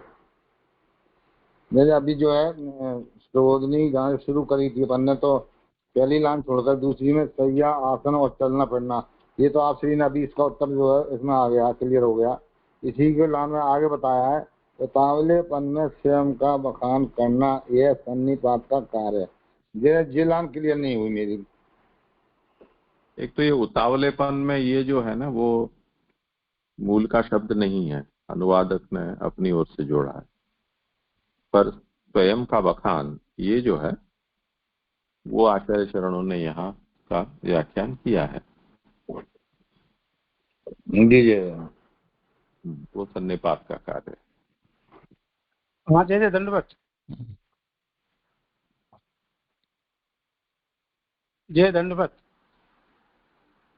मेरे अभी जो है प्रबोधनी जहाँ शुरू करी थी अपन ने, तो पहली लाइन छोड़कर दूसरी में सैया आसन और चलना फिरना, ये तो आप श्री ने अभी इसका उत्तर जो है इसमें आ गया, क्लियर हो गया। इसी के लाइन में आगे बताया है, उतावलेपन में स्वयं का बखान करना यह सन्निपात का कार्य है। ये लाइन क्लियर नहीं हुई मेरी। एक तो ये उतावलेपन में ये जो है ना, वो मूल का शब्द नहीं है, अनुवादक ने अपनी ओर से जोड़ा है। पर स्वयं का बखान ये जो है वो आचार्य शरणों ने यहाँ का व्याख्यान किया है। जी जी वो सन्निपात का कार्य है। हाँ जय जय दंडवत जय दंडवत।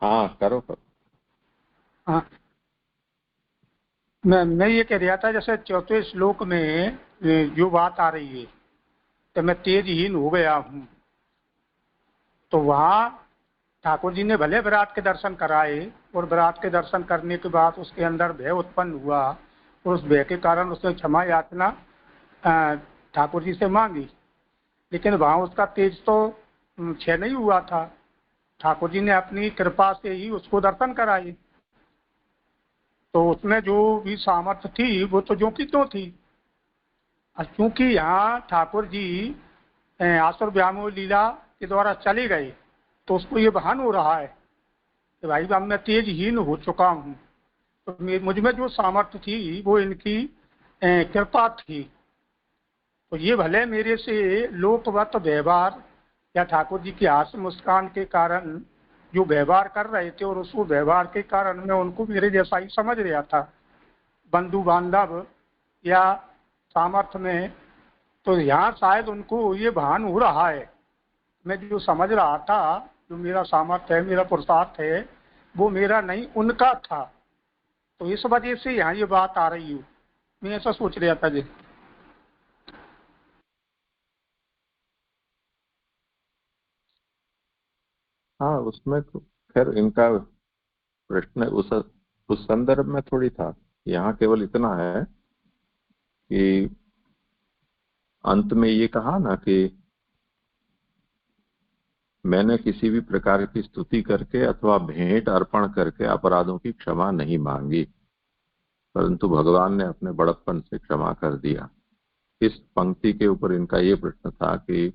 हाँ करो करो। हाँ मैं ये कह रहा था जैसे चौथे श्लोक में जो बात आ रही है कि मैं तेजहीन हो गया हूँ, तो वहाँ ठाकुर जी ने भले विराट के दर्शन कराए और विराट के दर्शन करने के बाद उसके अंदर भय उत्पन्न हुआ और उस भय के कारण उसने क्षमा याचना ठाकुर जी से मांगी, लेकिन वहाँ उसका तेज तो क्षय नहीं हुआ था। ठाकुर जी ने अपनी कृपा से ही उसको दर्शन कराए, तो उसमें जो भी सामर्थ्य थी वो तो जो की त्यों थी। क्योंकि यहाँ ठाकुर जी आसुर व्यामोह लीला के द्वारा चले गए, तो उसको ये भान हो रहा है कि भाई अब मैं तेजहीन हो चुका हूँ, तो मुझ में जो सामर्थ्य थी वो इनकी कृपा थी। तो ये भले मेरे से लोकवत व्यवहार या ठाकुर जी की हास्य मुस्कान के कारण जो व्यवहार कर रहे थे और उस व्यवहार के कारण मैं उनको मेरे जैसा ही समझ रहा था, बंधु बांधव या सामर्थ्य में। तो यहाँ शायद उनको ये भान हो रहा है, मैं जो समझ रहा था जो मेरा सामर्थ्य है, मेरा पुरुषार्थ है, वो मेरा नहीं उनका था। तो इस वजह से यहाँ ये बात आ रही हो, मैं ऐसा सोच रहा था जी। हाँ उसमें तो खैर इनका प्रश्न उस संदर्भ में थोड़ी था। यहाँ केवल इतना है कि अंत में ये कहा ना कि मैंने किसी भी प्रकार की स्तुति करके अथवा भेंट अर्पण करके अपराधों की क्षमा नहीं मांगी, परंतु भगवान ने अपने बड़प्पन से क्षमा कर दिया। इस पंक्ति के ऊपर इनका ये प्रश्न था कि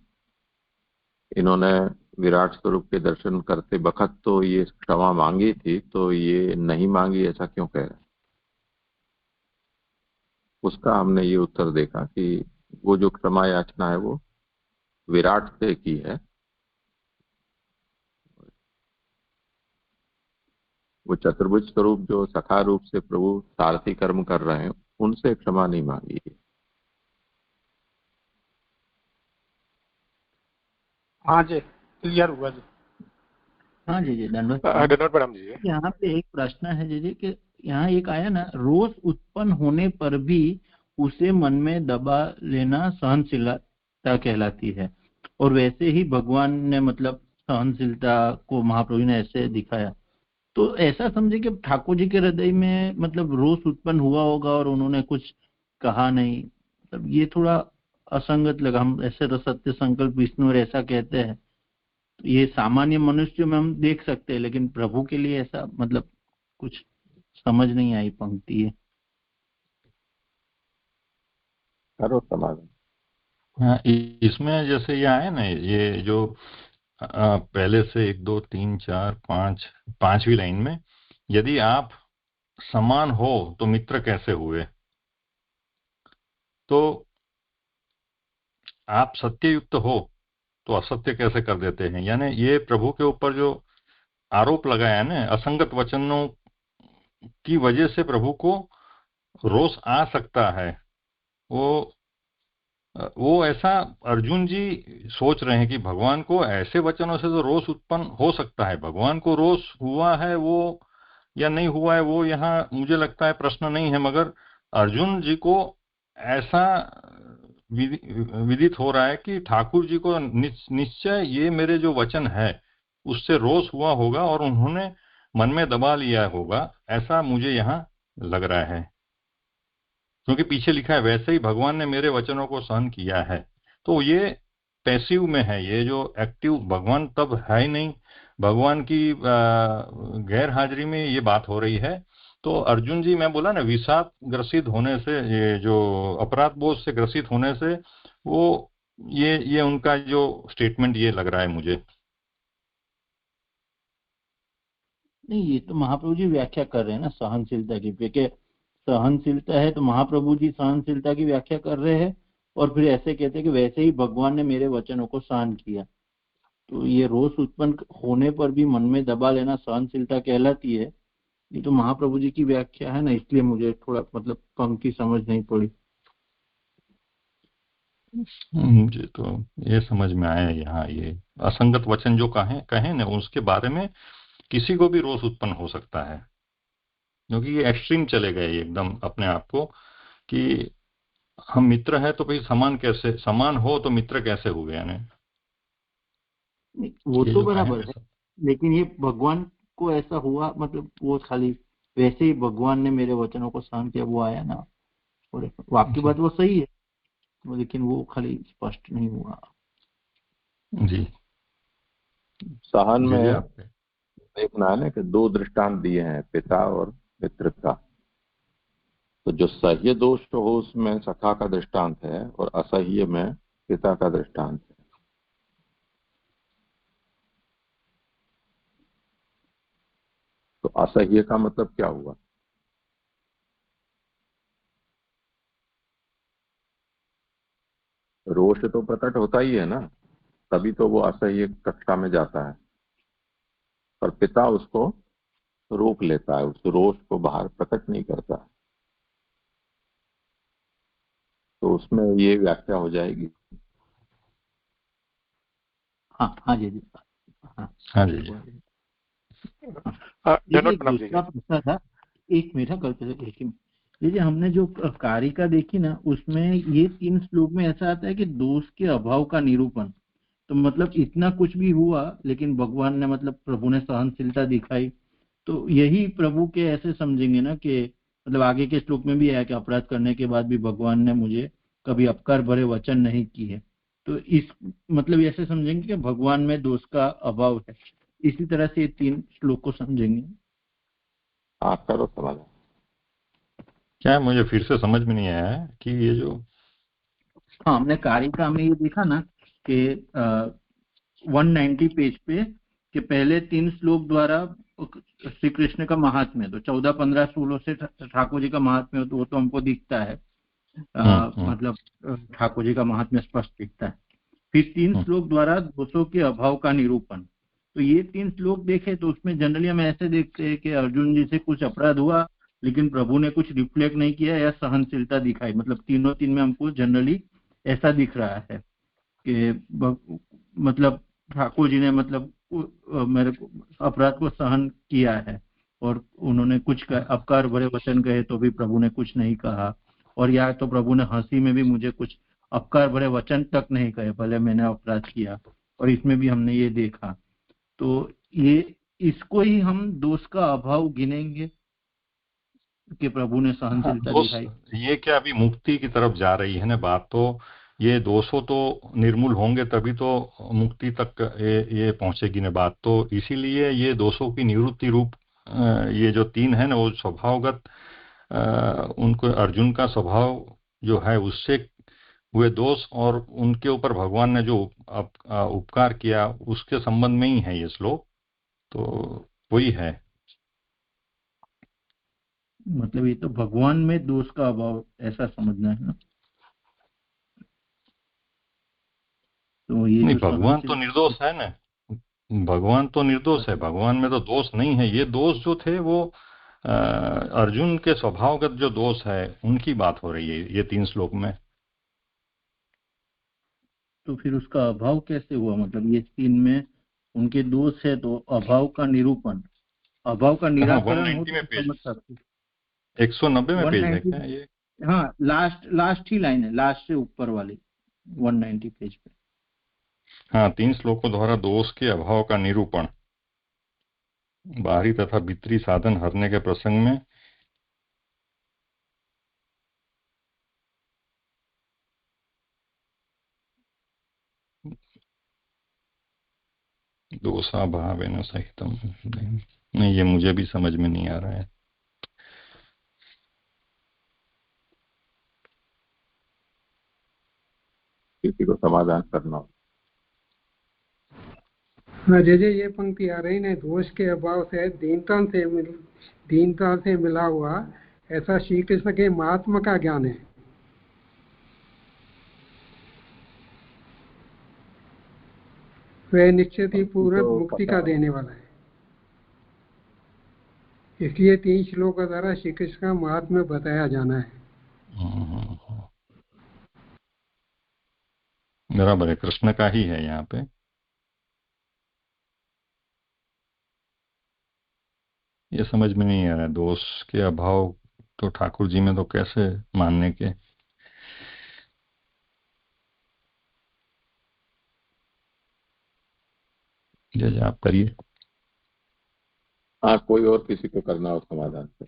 इन्होंने विराट स्वरूप के दर्शन करते बखत तो ये क्षमा मांगी थी, तो ये नहीं मांगी ऐसा क्यों कह रहे हैं। उसका हमने ये उत्तर देखा कि वो जो क्षमा याचना है वो विराट से की है, वो चतुर्भुज स्वरूप जो सखा रूप से प्रभु सारथी कर्म कर रहे हैं उनसे क्षमा नहीं मांगी है। हाँ जी क्लियर हुआ जी। हाँ जी जी दंडवत दंडवत प्रणाम जी। यहाँ पे एक प्रश्न है जी कि यहाँ एक आया ना, रोष उत्पन्न होने पर भी उसे मन में दबा लेना सहनशीलता कहलाती है, और वैसे ही भगवान ने मतलब सहनशीलता को महाप्रभु ने ऐसे दिखाया। तो ऐसा समझे कि ठाकुर जी के हृदय में मतलब रोष उत्पन्न हुआ होगा और उन्होंने कुछ कहा नहीं, मतलब ये थोड़ा असंगत लगा। हम ऐसे तो सत्य संकल्प विष्णु और ऐसा कहते हैं, तो ये सामान्य मनुष्य में हम देख सकते हैं, लेकिन प्रभु के लिए ऐसा मतलब कुछ समझ नहीं आई पंक्ति है। करो समाधान। हाँ, इसमें जैसे ये आए ना, ये जो पहले से 1 2 3 4 5 5वीं लाइन में, यदि आप समान हो तो मित्र कैसे हुए। तो आप सत्ययुक्त हो तो असत्य कैसे कर देते हैं। यानी ये प्रभु के ऊपर जो आरोप लगाया ना, असंगत वचनों की वजह से प्रभु को रोष आ सकता है। वो ऐसा अर्जुन जी सोच रहे हैं कि भगवान को ऐसे वचनों से तो रोष उत्पन्न हो सकता है। भगवान को रोष हुआ है वो या नहीं हुआ है वो यहाँ मुझे लगता है प्रश्न नहीं है, मगर अर्जुन जी को ऐसा विदित हो रहा है कि ठाकुर जी को निश्चय ये मेरे जो वचन है उससे रोष हुआ होगा और उन्होंने मन में दबा लिया होगा, ऐसा मुझे यहाँ लग रहा है। क्योंकि पीछे लिखा है वैसे ही भगवान ने मेरे वचनों को सहन किया है। तो ये पैसिव में है, ये जो एक्टिव भगवान तब है ही नहीं। भगवान की गैर हाजिरी में ये बात हो रही है। तो अर्जुन जी, मैं बोला ना, विषाद ग्रसित होने से, ये जो अपराध बोध से ग्रसित होने से वो ये उनका जो स्टेटमेंट ये लग रहा है मुझे। नहीं, ये तो महाप्रभु जी व्याख्या कर रहे हैं ना सहनशीलता की, कि सहनशीलता है तो महाप्रभु जी सहनशीलता की व्याख्या कर रहे हैं, और फिर ऐसे कहते हैं कि वैसे ही भगवान ने मेरे वचनों को सहन किया। तो ये रोष उत्पन्न होने पर भी मन में दबा लेना सहनशीलता कहलाती है, ये तो महाप्रभु जी की व्याख्या है ना, इसलिए मुझे थोड़ा मतलब पंक्ति समझ नहीं पड़ी। मुझे तो ये समझ में आया यहाँ, ये असंगत वचन जो कहे ना, उसके बारे में किसी को भी रोष उत्पन्न हो सकता है, क्योंकि ये एक्सट्रीम चले गए एकदम अपने आप को कि हम मित्र हैं तो भाई समान हो तो मित्र कैसे हुए, यानी वो ये तो जो कहे बराबर है, लेकिन ये भगवान को ऐसा हुआ, मतलब वो खाली वैसे ही भगवान ने मेरे वचनों को सहन किया, वो आया ना। और वो आपकी बात वो सही है, लेकिन वो खाली स्पष्ट नहीं हुआ। जी। सहन जी में आप देखना है ना कि दो दृष्टांत दिए हैं, पिता और मित्र का। तो जो सह्य दोष हो उसमें सखा का दृष्टांत है और असह्य में पिता का दृष्टांत है। तो असह्य का मतलब क्या हुआ? रोष तो प्रकट होता ही है ना, तभी तो वो असह्य कक्षा में जाता है। पर पिता उसको रोक लेता है, उस रोष को बाहर प्रकट नहीं करता। तो उसमें ये व्याख्या हो जाएगी। हाँ हाँ जी जी, हाँ जी जी। दूसरा प्रश्न था, एक मिनट कल्पना, एक ही। ये जो हमने जो कारिका देखी ना, उसमें ये 3 श्लोक में ऐसा आता है कि दोष के अभाव का निरूपण। तो मतलब इतना कुछ भी हुआ, लेकिन भगवान ने मतलब प्रभु ने सहनशीलता दिखाई, तो यही प्रभु के ऐसे समझेंगे ना कि मतलब आगे के श्लोक में भी है कि अपराध करने के बाद भी भगवान ने मुझे कभी अपकार भरे वचन नहीं किए। तो इस मतलब ऐसे समझेंगे कि भगवान में दोष का अभाव है। इसी तरह से 3 श्लोक को समझेंगे। आप करो सवाल। क्या मुझे फिर से समझ में नहीं आया है कि ये जो हाँ, हमने कारिका में ये देखा ना कि 190 पेज पे कि पहले 3 श्लोक द्वारा श्री कृष्ण का महात्म्य, तो 14, 15, 16 से ठाकुर जी का महात्म्य, तो वो तो हमको दिखता है। मतलब ठाकुर जी का महात्म्य स्पष्ट दिखता है। फिर 3 श्लोक द्वारा दोषों के अभाव का निरूपण। तो ये 3 श्लोक देखे तो उसमें जनरली हम ऐसे देखते हैं कि अर्जुन जी से कुछ अपराध हुआ, लेकिन प्रभु ने कुछ रिफ्लेक्ट नहीं किया या सहनशीलता दिखाई। मतलब तीनों तीन में हमको जनरली ऐसा दिख रहा है कि मतलब ठाकुर जी ने मतलब मेरे को अपराध को सहन किया है, और उन्होंने कुछ अपकार भरे वचन कहे तो भी प्रभु ने कुछ नहीं कहा। और या तो प्रभु ने हंसी में भी मुझे कुछ अपकार भरे वचन तक नहीं कहे, भले मैंने अपराध किया। और इसमें भी हमने ये देखा, तो ये इसको ही हम दोष का अभाव गिनेंगे कि प्रभु ने सहनशीलता दोष, दिखाई। ये क्या अभी मुक्ति की तरफ जा रही है ना बात, तो ये दोषों तो निर्मूल होंगे तभी तो मुक्ति तक ये पहुंचेगी ना बात। तो इसीलिए ये दोषों की निवृत्ति रूप ये जो 3 है ना, वो स्वभावगत उनको अर्जुन का स्वभाव जो है उससे हुए दोष और उनके ऊपर भगवान ने जो उपकार किया उसके संबंध में ही है ये श्लोक। तो वही है। मतलब ये तो भगवान में दोष का अभाव ऐसा समझना है ना। तो ये नहीं, जो भगवान तो सहनशील, निर्दोष है ना, भगवान तो निर्दोष है, भगवान में तो दोष नहीं है। ये दोष जो थे वो अर्जुन के स्वभावगत जो दोष है उनकी बात हो रही है ये 3 श्लोक में। तो फिर उसका अभाव कैसे हुआ? मतलब ये 3 में उनके दोष है, तो अभाव का निरूपण, अभाव का कहाँ निराकरण हो 190 तो में पेज, समझ सकते। 190 में पेज है 190, क्या ये? हाँ, लास्ट ही लाइन है, लास्ट से ऊपर वाली 190 पेज पे। हाँ, 3 श्लोकों द्वारा दोष के अभाव का निरूपण, बाहरी तथा भीतरी साधन हरने के प्रसंग में दोषाभाव न सहितम। नहीं, ये मुझे भी समझ में नहीं आ रहा है। किसी को समाधान करना हो। जैसे ये पंक्ति आ रही ना, दोष के अभाव से दीनता से मिला हुआ ऐसा श्री कृष्ण के महात्मा का ज्ञान है। वह निश्चित ही पूर्ण मुक्ति का देने वाला है। इसलिए 3 श्लोकों द्वारा श्री कृष्ण का महात्म्य बताया जाना है। बराबर है, कृष्ण का ही है यहाँ पे। ये समझ में नहीं आ रहा है, दोष के अभाव तो ठाकुर जी में तो कैसे मानने के। जय आप करिए। हाँ, कोई और किसी को करना हो समाधान से।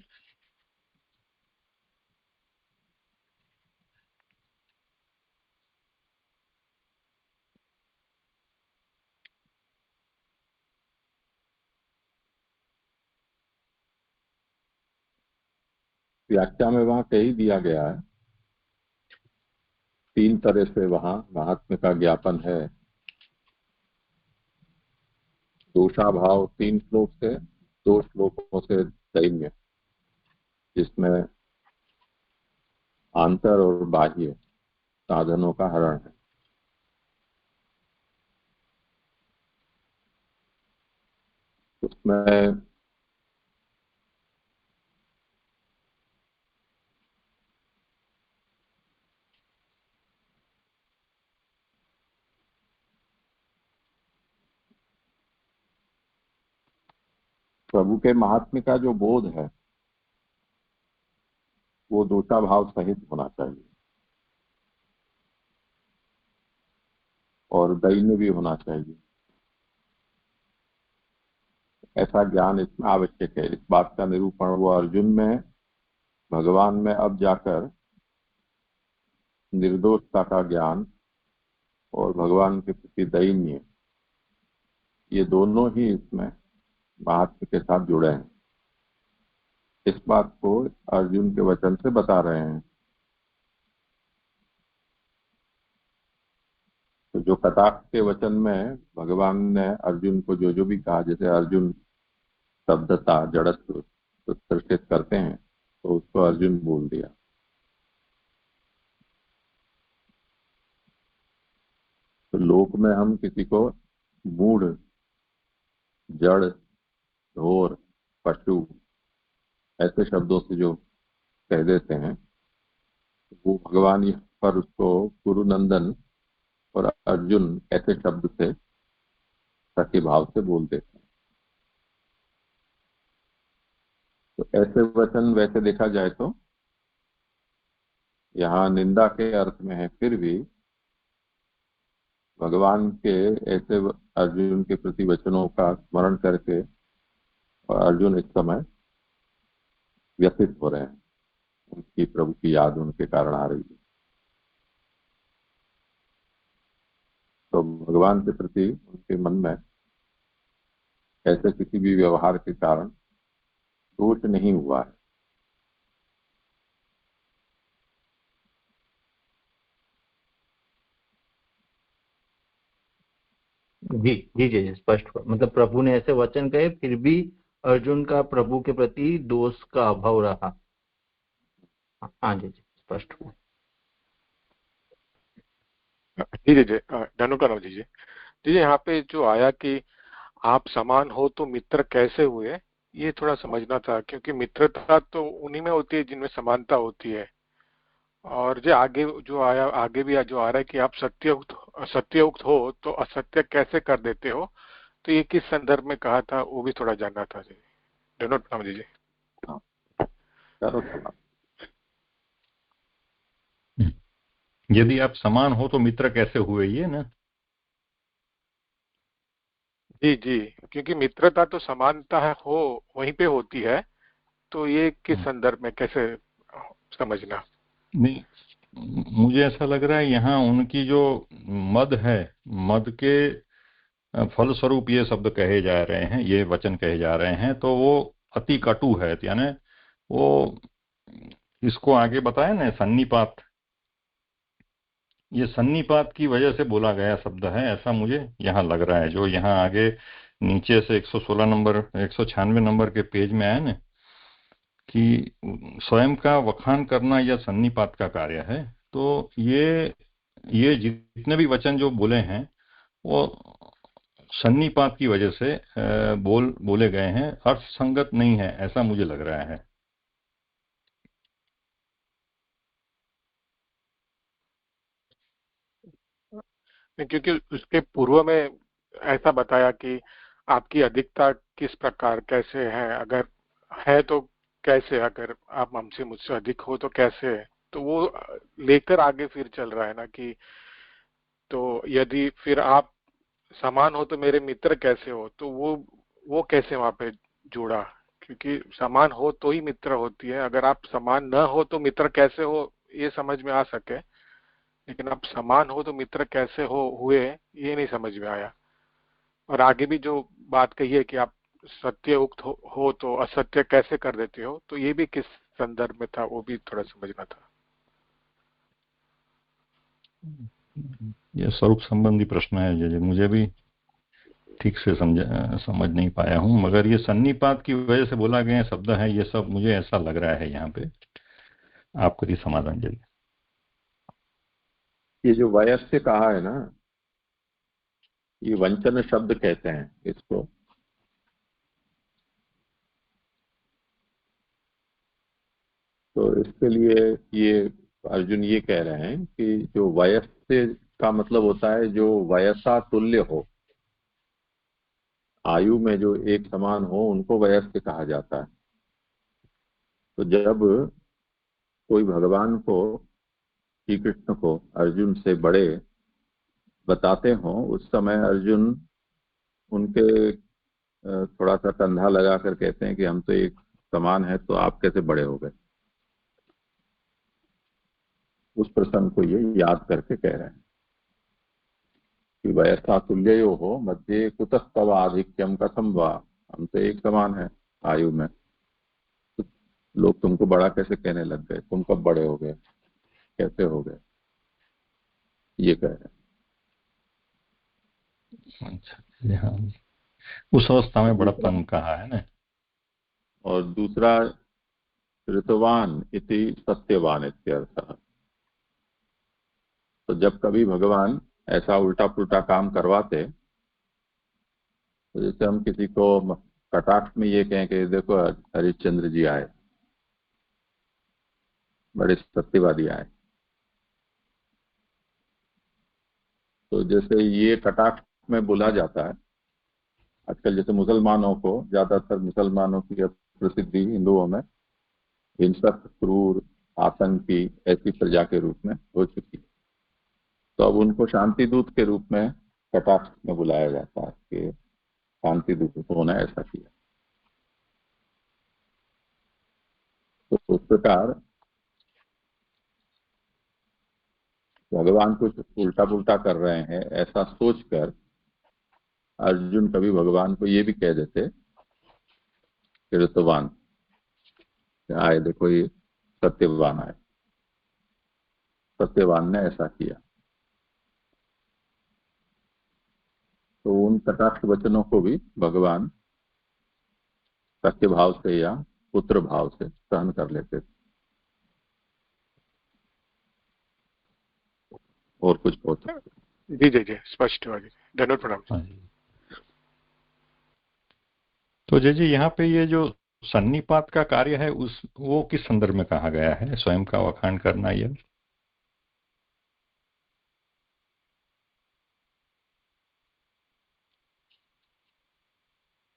व्याख्या में वहां कही दिया गया है, 3 तरह से वहां महात्म्य का ज्ञापन है। दोषाभाव 3 श्लोक से, 2 श्लोकों से दैन्य, जिसमें आंतर और बाह्य साधनों का हरण है। उसमें प्रभु के महात्म्य का जो बोध है वो दोषाभाव सहित होना चाहिए और दैन्य भी होना चाहिए। ऐसा ज्ञान इसमें आवश्यक है। इस बात का निरूपण वो अर्जुन में, भगवान में अब जाकर निर्दोषता का ज्ञान और भगवान के प्रति दैन्य, ये दोनों ही इसमें महात्म्य के साथ जुड़े हैं। इस बात को अर्जुन के वचन से बता रहे हैं। तो जो कटाक्ष के वचन में भगवान ने अर्जुन को जो जो भी कहा, जैसे अर्जुन शब्दता जड़त्व प्रतिष्ठित करते हैं, तो उसको अर्जुन बोल दिया। तो लोक में हम किसी को मूढ़, जड़, घोर, पशु ऐसे शब्दों से जो कह देते हैं, वो भगवान यहाँ पर उसको गुरुनंदन और अर्जुन ऐसे शब्द से सखी भाव से बोल देते हैं। तो ऐसे वचन वैसे देखा जाए तो यहाँ निंदा के अर्थ में है, फिर भी भगवान के ऐसे अर्जुन के प्रति वचनों का स्मरण करके और अर्जुन इस समय व्यथित हो रहे हैं, उनकी प्रभु की याद उनके कारण आ रही है। तो भगवान के प्रति उनके मन में ऐसे किसी भी व्यवहार के कारण दोष नहीं हुआ है। जी जी जी, स्पष्ट हुआ। मतलब प्रभु ने ऐसे वचन कहे, फिर भी अर्जुन का प्रभु के प्रति दोष का अभाव रहा। हाँ जी जी, स्पष्ट हुआ। जी जी जी, धनुकाराम जी जी जी, यहाँ पे जो आया कि आप समान हो तो मित्र कैसे हुए, ये थोड़ा समझना था, क्योंकि मित्रता तो उन्हीं में होती है जिनमें समानता होती है। और जो आगे जो आया, आगे भी जो आ रहा है कि आप सत्ययुक्त हो तो असत्य कैसे कर देते हो, तो ये किस संदर्भ में कहा था, वो भी थोड़ा जानना था जी। धनुकाराम जी जी। यदि आप समान हो तो मित्र कैसे हुए, ये ना। जी जी, क्योंकि मित्रता तो समानता है हो वहीं पे होती है, तो ये किस संदर्भ में कैसे समझना। नहीं, मुझे ऐसा लग रहा है यहाँ उनकी जो मद है, मद के फलस्वरूप ये शब्द कहे जा रहे हैं, ये वचन कहे जा रहे हैं, तो वो अति कटु है। यानी वो इसको आगे बताया ना, सन्निपात, ये सन्निपात की वजह से बोला गया शब्द है, ऐसा मुझे यहाँ लग रहा है। जो यहाँ आगे नीचे से 116 नंबर 196 नंबर के पेज में आया ना, कि स्वयं का वखान करना यह सन्निपात का कार्य है। तो ये जितने भी वचन जो बोले हैं वो सन्निपात की वजह से बोले गए हैं, अर्थ संगत नहीं है, ऐसा मुझे लग रहा है। क्योंकि उसके पूर्व में ऐसा बताया कि आपकी अधिकता किस प्रकार कैसे है, अगर है तो कैसे, अगर आप हमसे मुझसे अधिक हो तो कैसे है, तो वो लेकर आगे फिर चल रहा है ना कि तो यदि फिर आप समान हो तो मेरे मित्र कैसे हो, तो वो कैसे वहां पे जोड़ा, क्योंकि समान हो तो ही मित्र होती है, अगर आप समान न हो तो मित्र कैसे हो ये समझ में आ सके, लेकिन आप समान हो तो मित्र कैसे हो हुए ये नहीं समझ में आया। और आगे भी जो बात कही है कि आप सत्य उक्त हो तो असत्य कैसे कर देते हो, तो ये भी किस संदर्भ में था वो भी थोड़ा समझना था। ये स्वरूप संबंधी प्रश्न है जी, मुझे भी ठीक से समझ नहीं पाया हूं, मगर ये सन्निपात की वजह से बोला गया शब्द है, ये सब मुझे ऐसा लग रहा है यहाँ पे। आप करिए समाधान जी। ये जो वयस्य कहा है ना, ये वंचन शब्द कहते हैं इसको। तो इसके लिए ये अर्जुन ये कह रहे हैं कि जो वयस्य का मतलब होता है जो वयसा तुल्य हो, आयु में जो एक समान हो, उनको वयस्य कहा जाता है। तो जब कोई भगवान को, श्री कृष्ण को अर्जुन से बड़े बताते हो, उस समय अर्जुन उनके थोड़ा सा कंधा लगा कर कहते हैं कि हम तो एक समान है, तो आप कैसे बड़े हो गए। उस प्रसंग को ये याद करके कह रहे हैं कि वयसा तुल्यो हो मध्य कुतस्तव आधिक्यम कथम वा, हम तो एक समान है आयु में, तो लोग तुमको बड़ा कैसे कहने लग गए, तुम कब बड़े हो गए, कैसे हो गए, ये कह रहे हैं। अच्छा, हाँ, उस अवस्था में बड़प्पन कहा है ना। और दूसरा ऋतवान इति सत्यवान इत्यर्थ। तो जब कभी भगवान ऐसा उल्टा पुल्टा काम करवाते, तो जैसे हम किसी को कटाक्ष में ये कहें कि देखो हरिश्चंद्र जी आए, बड़े सत्यवादी आए, तो जैसे ये कटाक्ष में बोला जाता है आजकल, जैसे मुसलमानों को, ज्यादातर मुसलमानों की प्रसिद्धि हिंदुओं में हिंसक, क्रूर, आतंकी ऐसी प्रजा के रूप में हो चुकी है। तो अब उनको शांति दूत के रूप में कटाक्ष में बुलाया जाता है कि शांति दूत उन्होंने ऐसा किया। तो उस प्रकार भगवान कुछ उल्टा पुल्टा कर रहे हैं ऐसा सोचकर अर्जुन कभी भगवान को ये भी कह देते कि ऋतवान आए, देखो ये सत्यवान आए, सत्यवान ने ऐसा किया। तो उन कटाक्ष वचनों को भी भगवान सत्य भाव से या पुत्र भाव से सहन कर लेते थे। और कुछ हो सकता जी जी जी, स्पष्ट हुआ जी, धन्यवाद प्रणाम। तो जय जी, यहाँ पे ये जो सन्निपात का कार्य है वो किस संदर्भ में कहा गया है, स्वयं का वखान करना, ये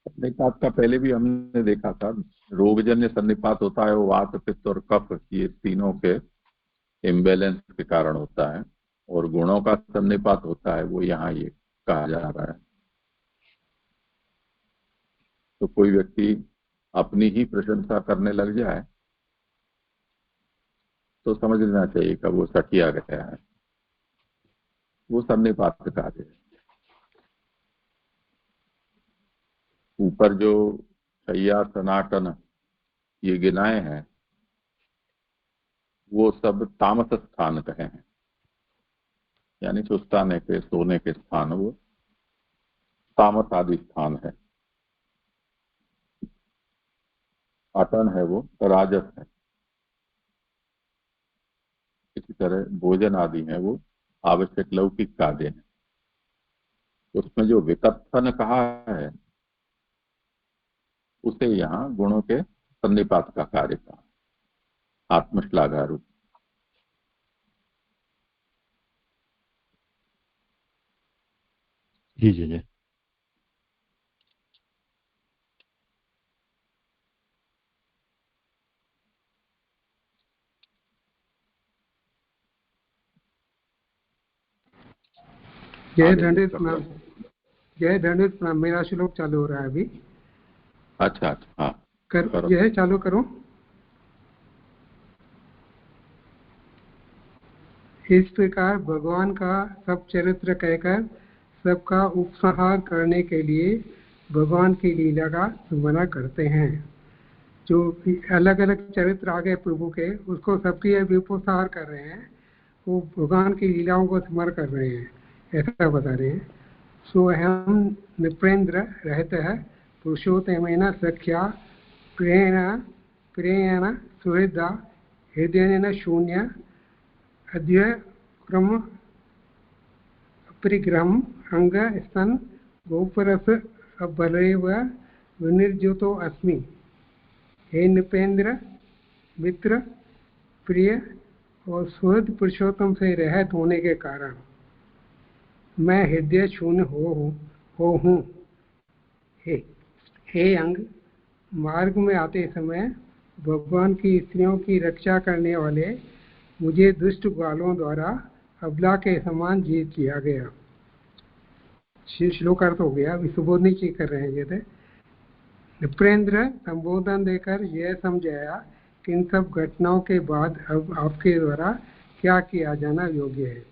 सन्निपात का पहले भी हमने देखा था। रोगजन्य सन्निपात होता है, वो वात, पित्त और कफ, ये तीनों के इम्बैलेंस के कारण होता है। और गुणों का सन्निपात होता है, वो यहाँ ये कहा जा रहा है। तो कोई व्यक्ति अपनी ही प्रशंसा करने लग जाए तो समझ लेना चाहिए कि वो सटिया गया है, वो सन्निपात का कार्य है। ऊपर जो शैया, सनातन ये गिनाए हैं, वो सब तामस स्थान कहे हैं, यानी सुस्ताने के, सोने के स्थान, वो तामस आदि स्थान है। अटन है वो राजस है। इसी तरह भोजन आदि है वो आवश्यक लौकिक कार्य है। उसमें जो विकथन कहा है उसे यहाँ गुणों के संनिपात का कार्य कहा, आत्मश्लाघारूप। जी जी जी। जय दंडित प्रणाम। जय दंडित प्रणाम। मेरा श्लोक चालू हो रहा है अभी। अच्छा अच्छा, हाँ करो। यह चालू करो। इस प्रकार भगवान का सब चरित्र कहकर सबका उपसंहार करने के लिए भगवान की लीला का स्मरण करते हैं। जो अलग अलग चरित्र आ गए प्रभु के, उसको सबकी अभी उपसंहार कर रहे हैं, वो भगवान की लीलाओं को स्मरण कर रहे हैं, ऐसा बता रहे हैं। सो हम निप्रेंद्र रहते हैं पुरुषोत्तमेन सख्या प्रियेण सुहृदा हृदयेन शून्य अद्य क्रम परिग्रहम अंग स्तन गोपुरस बलैव विनिर्जितो अस्मि। हे नृपेंद्र मित्र प्रिय और सुहृद पुरुषोत्तम से रहित होने के कारण मैं हृदय शून्य हो हूँ। हे अंग, मार्ग में आते समय भगवान की स्त्रियों की रक्षा करने वाले मुझे दुष्ट ग्वालों द्वारा अबला के समान जीत किया गया। श्लोक अर्थ हो गया। अभी सुबोधनी जी कर रहे हैं। ये थे नृपेंद्र संबोधन देकर यह समझाया कि इन सब घटनाओं के बाद अब आपके द्वारा क्या किया जाना योग्य है।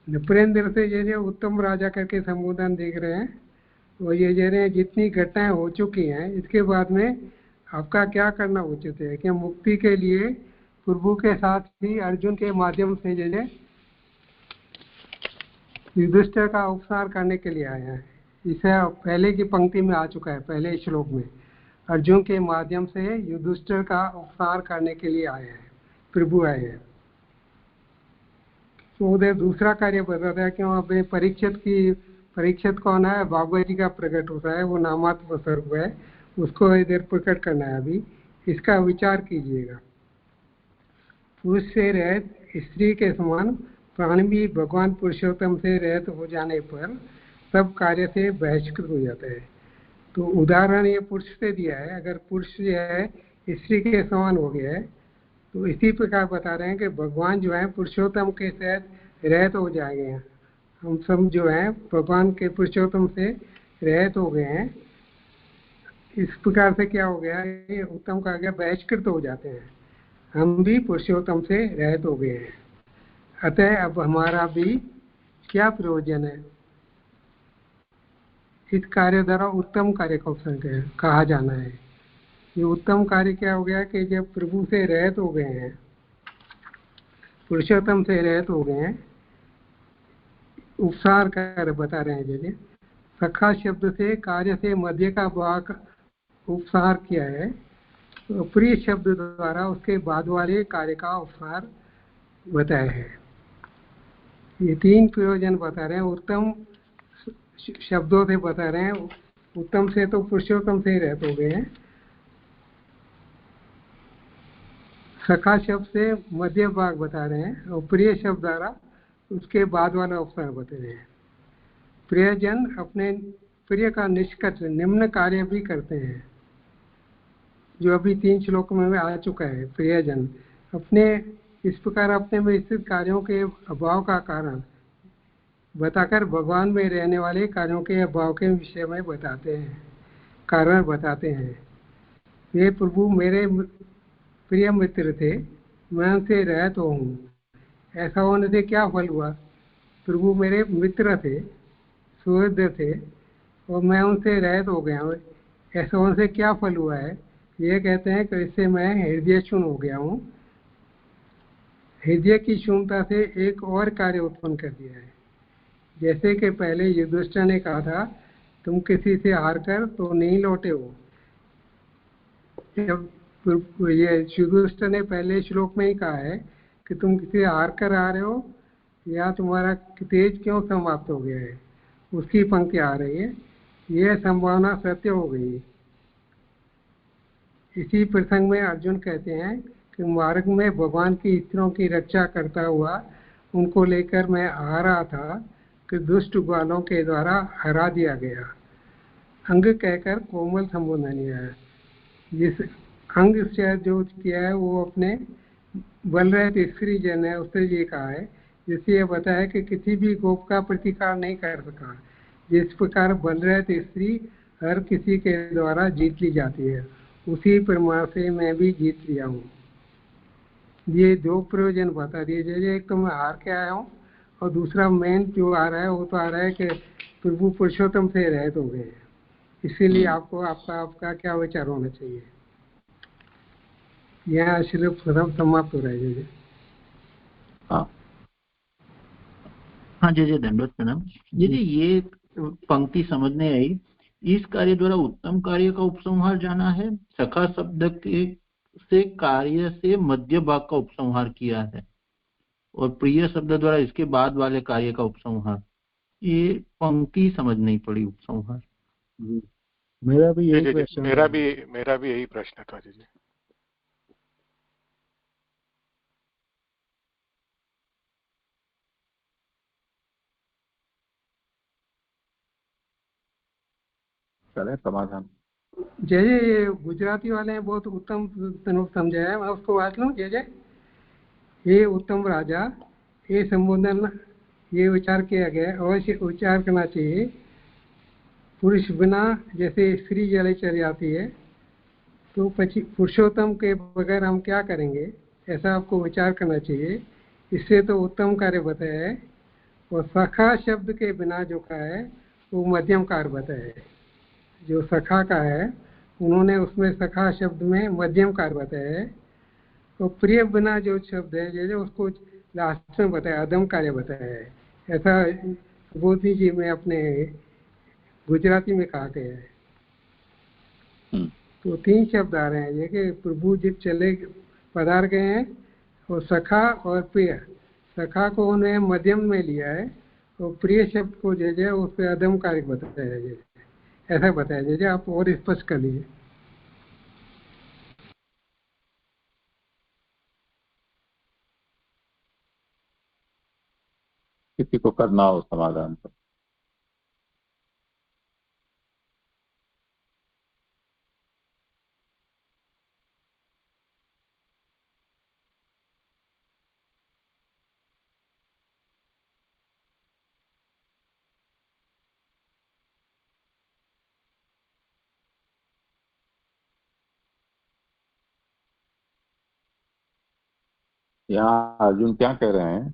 नृपेंद्र से ये उत्तम राजा करके संबोधन देख रहे हैं। वो ये कह रहे हैं जितनी घटनाएं हो चुकी हैं इसके बाद में आपका क्या करना उचित है कि मुक्ति के लिए प्रभु के साथ ही अर्जुन के माध्यम से जैसे युधिष्ठिर का उपसार करने के लिए आया है। इसे पहले की पंक्ति में आ चुका है, पहले श्लोक में अर्जुन के माध्यम से युधिष्ठिर का उपसार करने के लिए आए हैं, प्रभु आए हैं। तो उधर दूसरा कार्य बताता है कि वहाँ पे परीक्षित कौन है, भागवत जी का प्रकट होता है, वो नामात्म स्वरूप है, उसको इधर प्रकट करना है। अभी इसका विचार कीजिएगा। पुरुष से रहित स्त्री के समान प्राण भी भगवान पुरुषोत्तम से रहित हो जाने पर सब कार्य से बहिष्कृत हो जाता है। तो उदाहरण ये पुरुष से दिया है। अगर पुरुष जो है स्त्री के समान हो गया है तो इसी प्रकार बता रहे हैं कि भगवान जो है पुरुषोत्तम के साथ रहित हो जाएंगे। हम सब जो है भगवान के पुरुषोत्तम से रहित हो गए हैं। इस प्रकार से क्या हो गया, ये उत्तम का गया बहिष्कृत हो जाते हैं। हम भी पुरुषोत्तम से रहित हो गए हैं। अतः अब हमारा भी क्या प्रयोजन है। इस कार्य द्वारा उत्तम कार्य को कहा जाना है। ये उत्तम कार्य क्या हो गया कि जब प्रभु से रहित हो गए हैं, पुरुषोत्तम से रहित हो गए हैं, उपसार कार्य बता रहे हैं। जैसे सखा शब्द से कार्य से मध्य का भाग उपसार किया है, तो प्रिय शब्द द्वारा उसके बाद वाले कार्य का उपसार बताया है। ये तीन प्रयोजन बता रहे हैं। उत्तम शब्दों से बता रहे हैं। उत्तम से तो पुरुषोत्तम से रहित हो गए हैं। सखा शब्द से मध्य भाग बता रहे हैं और प्रिय शब्द द्वारा उसके बाद वाला उपसार बता रहे हैं। प्रियजन अपने प्रिय का निष्कर्ष निम्न कार्य भी करते हैं, जो अभी 3 श्लोक में आ चुका है। प्रियजन अपने इस प्रकार अपने में स्थित कार्यों के अभाव का कारण बताकर भगवान में रहने वाले कार्यों के अभाव के विषय में बताते हैं, कारण बताते हैं। ये प्रभु मेरे प्रिय मित्र थे, मैं उनसे रहित हूँ। ऐसा होने से क्या फल हुआ। प्रभु मेरे मित्र थे, सुहृद थे और मैं उनसे रहित हो गया हूँ। ऐसा होने से क्या फल हुआ है। ये कहते हैं कि इससे मैं हृदय शून्य हो गया हूँ। हृदय की शून्यता से एक और कार्य उत्पन्न कर दिया है। जैसे कि पहले युधिष्ठिर ने कहा था तुम किसी से हार कर तो नहीं लौटे हो। जब ये युधिष्ठिर ने पहले श्लोक में ही कहा है कि तुम किसी हार कर आ रहे हो या तुम्हारा तेज क्यों समाप्त हो गया है, उसकी पंक्ति आ रही है। यह संभावना सत्य हो गई। इसी प्रसंग में अर्जुन कहते हैं कि मार्ग में भगवान की स्त्रियों की रक्षा करता हुआ उनको लेकर मैं आ रहा था कि दुष्ट ग्वालों के द्वारा हरा दिया गया। अंग कहकर कोमल संबोधन है। जिस अंग से जो किया है वो अपने बल रहे स्त्री जन है उससे ये कहा है, जिससे ये बताया कि किसी भी गोप का प्रतिकार नहीं कर सका। जिस प्रकार बल रहे स्त्री हर किसी के द्वारा जीत ली जाती है, उसी प्रमाण से मैं भी जीत लिया हूँ। ये दो प्रयोजन बता दिए। जैसे एक तो मैं हार के आया हूँ और दूसरा मेन जो आ रहा है वो तो आ रहा है कि प्रभु पुरुषोत्तम से रहित हो गए। इसीलिए आपको आपका क्या विचार होना चाहिए। यहाँ सिर्फ समाप्त हो रहा है। जैसे हाँ जय दंडवत प्रणाम। यदि ये पंक्ति समझने आई, इस कार्य द्वारा उत्तम कार्य का उपसंहार जाना है। सखा शब्द के से कार्य से मध्य भाग का उपसंहार किया है और प्रिय शब्द द्वारा इसके बाद वाले कार्य का उपसंहार। ये पंक्ति समझ नहीं पड़ी उपसंहार। मेरा भी यही प्रश्न मेरा भी यही प्रश्न था जी। चले समाधान। जय ये गुजराती वाले हैं बहुत उत्तम समझाया है। मैं उसको वाच लूँ। जय जय ये उत्तम राजा, ये संबोधन ये विचार किया गया, अवश्य विचार करना चाहिए। पुरुष बिना जैसे स्त्री जले चली जाती है तो पुरुषोत्तम के बगैर हम क्या करेंगे, ऐसा आपको विचार करना चाहिए। इससे तो उत्तम कार्य बताया है। और सखा शब्द के बिना जो का है वो मध्यम कार्य बताया है। जो सखा का है उन्होंने उसमें सखा शब्द में मध्यम कार्य बताया है। तो प्रिय बिना जो शब्द है जैसे उसको लास्ट में बताया, अधम कार्य बताया है। ऐसा बोधी जी में अपने गुजराती में कहा गया है। तो 3 शब्द आ रहे हैं ये कि प्रभु जी चले पधार गए हैं और सखा और प्रिय। सखा को उन्हें मध्यम में लिया है और प्रिय शब्द को जैसे उस पर अधम कार्य बताया है। जैसे ऐसा बताया जैसे आप और स्पष्ट कर लीजिए। किसी को करना हो समाधान तो यहाँ अर्जुन क्या कह रहे हैं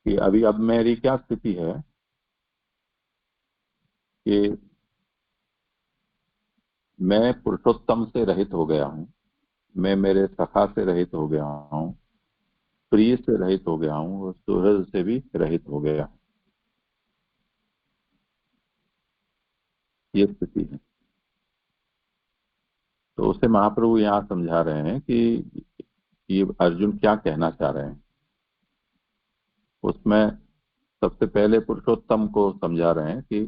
कि अभी अब मेरी क्या स्थिति है कि मैं पुरुषोत्तम से रहित हो गया हूँ, मैं मेरे सखा से रहित हो गया हूँ, प्रिय से रहित हो गया हूँ और सुहृद से भी रहित हो गया। ये स्थिति है। तो उसे महाप्रभु यहाँ समझा रहे हैं कि ये अर्जुन क्या कहना चाह रहे हैं। उसमें सबसे पहले पुरुषोत्तम को समझा रहे हैं कि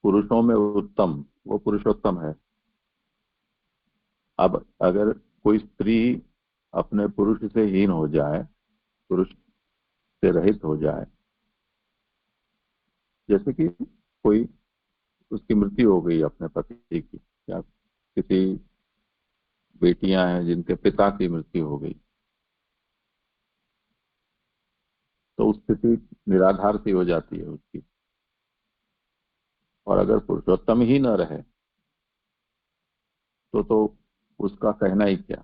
पुरुषों में उत्तम वो पुरुषोत्तम है। अब अगर कोई स्त्री अपने पुरुष से हीन हो जाए, पुरुष से रहित हो जाए, जैसे कि कोई उसकी मृत्यु हो गई अपने पति की, या किसी बेटियां हैं जिनके पिता की मृत्यु हो गई, तो उस स्थिति निराधार सी हो जाती है उसकी। और अगर पुरुषोत्तम ही न रहे तो उसका कहना ही क्या।